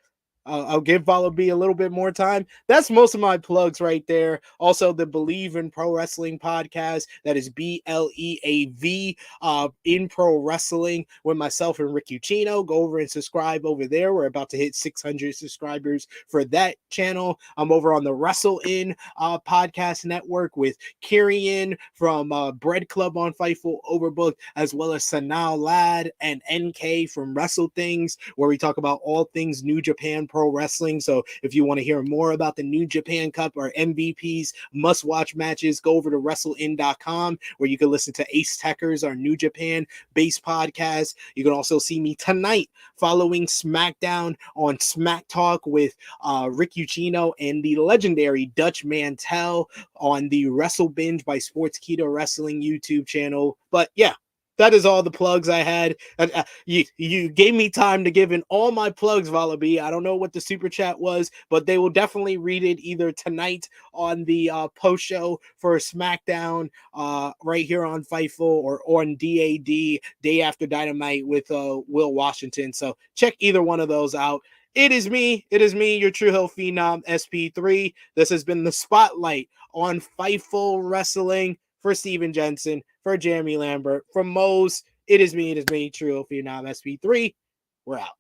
I'll give Vala B a little bit more time. That's most of my plugs right there. Also, the Believe in Pro Wrestling podcast. That is BLEAV in Pro Wrestling with myself and Rick Ucchino. Go over and subscribe over there. We're about to hit 600 subscribers for that channel. I'm over on the Wrestle In podcast network with Kyrian from Bread Club on Fightful Overbook, as well as Sanal Lad and NK from Wrestle Things, where we talk about all things New Japan Pro Wrestling. So if you want to hear more about the New Japan Cup or MVPs, must-watch matches, go over to WrestleIn.com, where you can listen to Ace Techers, our New Japan based podcast. You can also see me tonight following SmackDown on Smack Talk with Rick Ucchino and the legendary Dutch Mantel on the Wrestle Binge by Sports Keto Wrestling YouTube channel. But yeah, that is all the plugs I had. You gave me time to give in all my plugs, Vala B. I don't know what the super chat was, but they will definitely read it either tonight on the post show for SmackDown right here on Fightful, or on DAD, Day After Dynamite with Will Washington. So check either one of those out. It is me, your True Hill Phenom SP3. This has been the Spotlight on Fightful Wrestling. For Steven Jensen, for Jeremy Lambert, from Mose, it is me, True Hill Phenom SP3. We're out.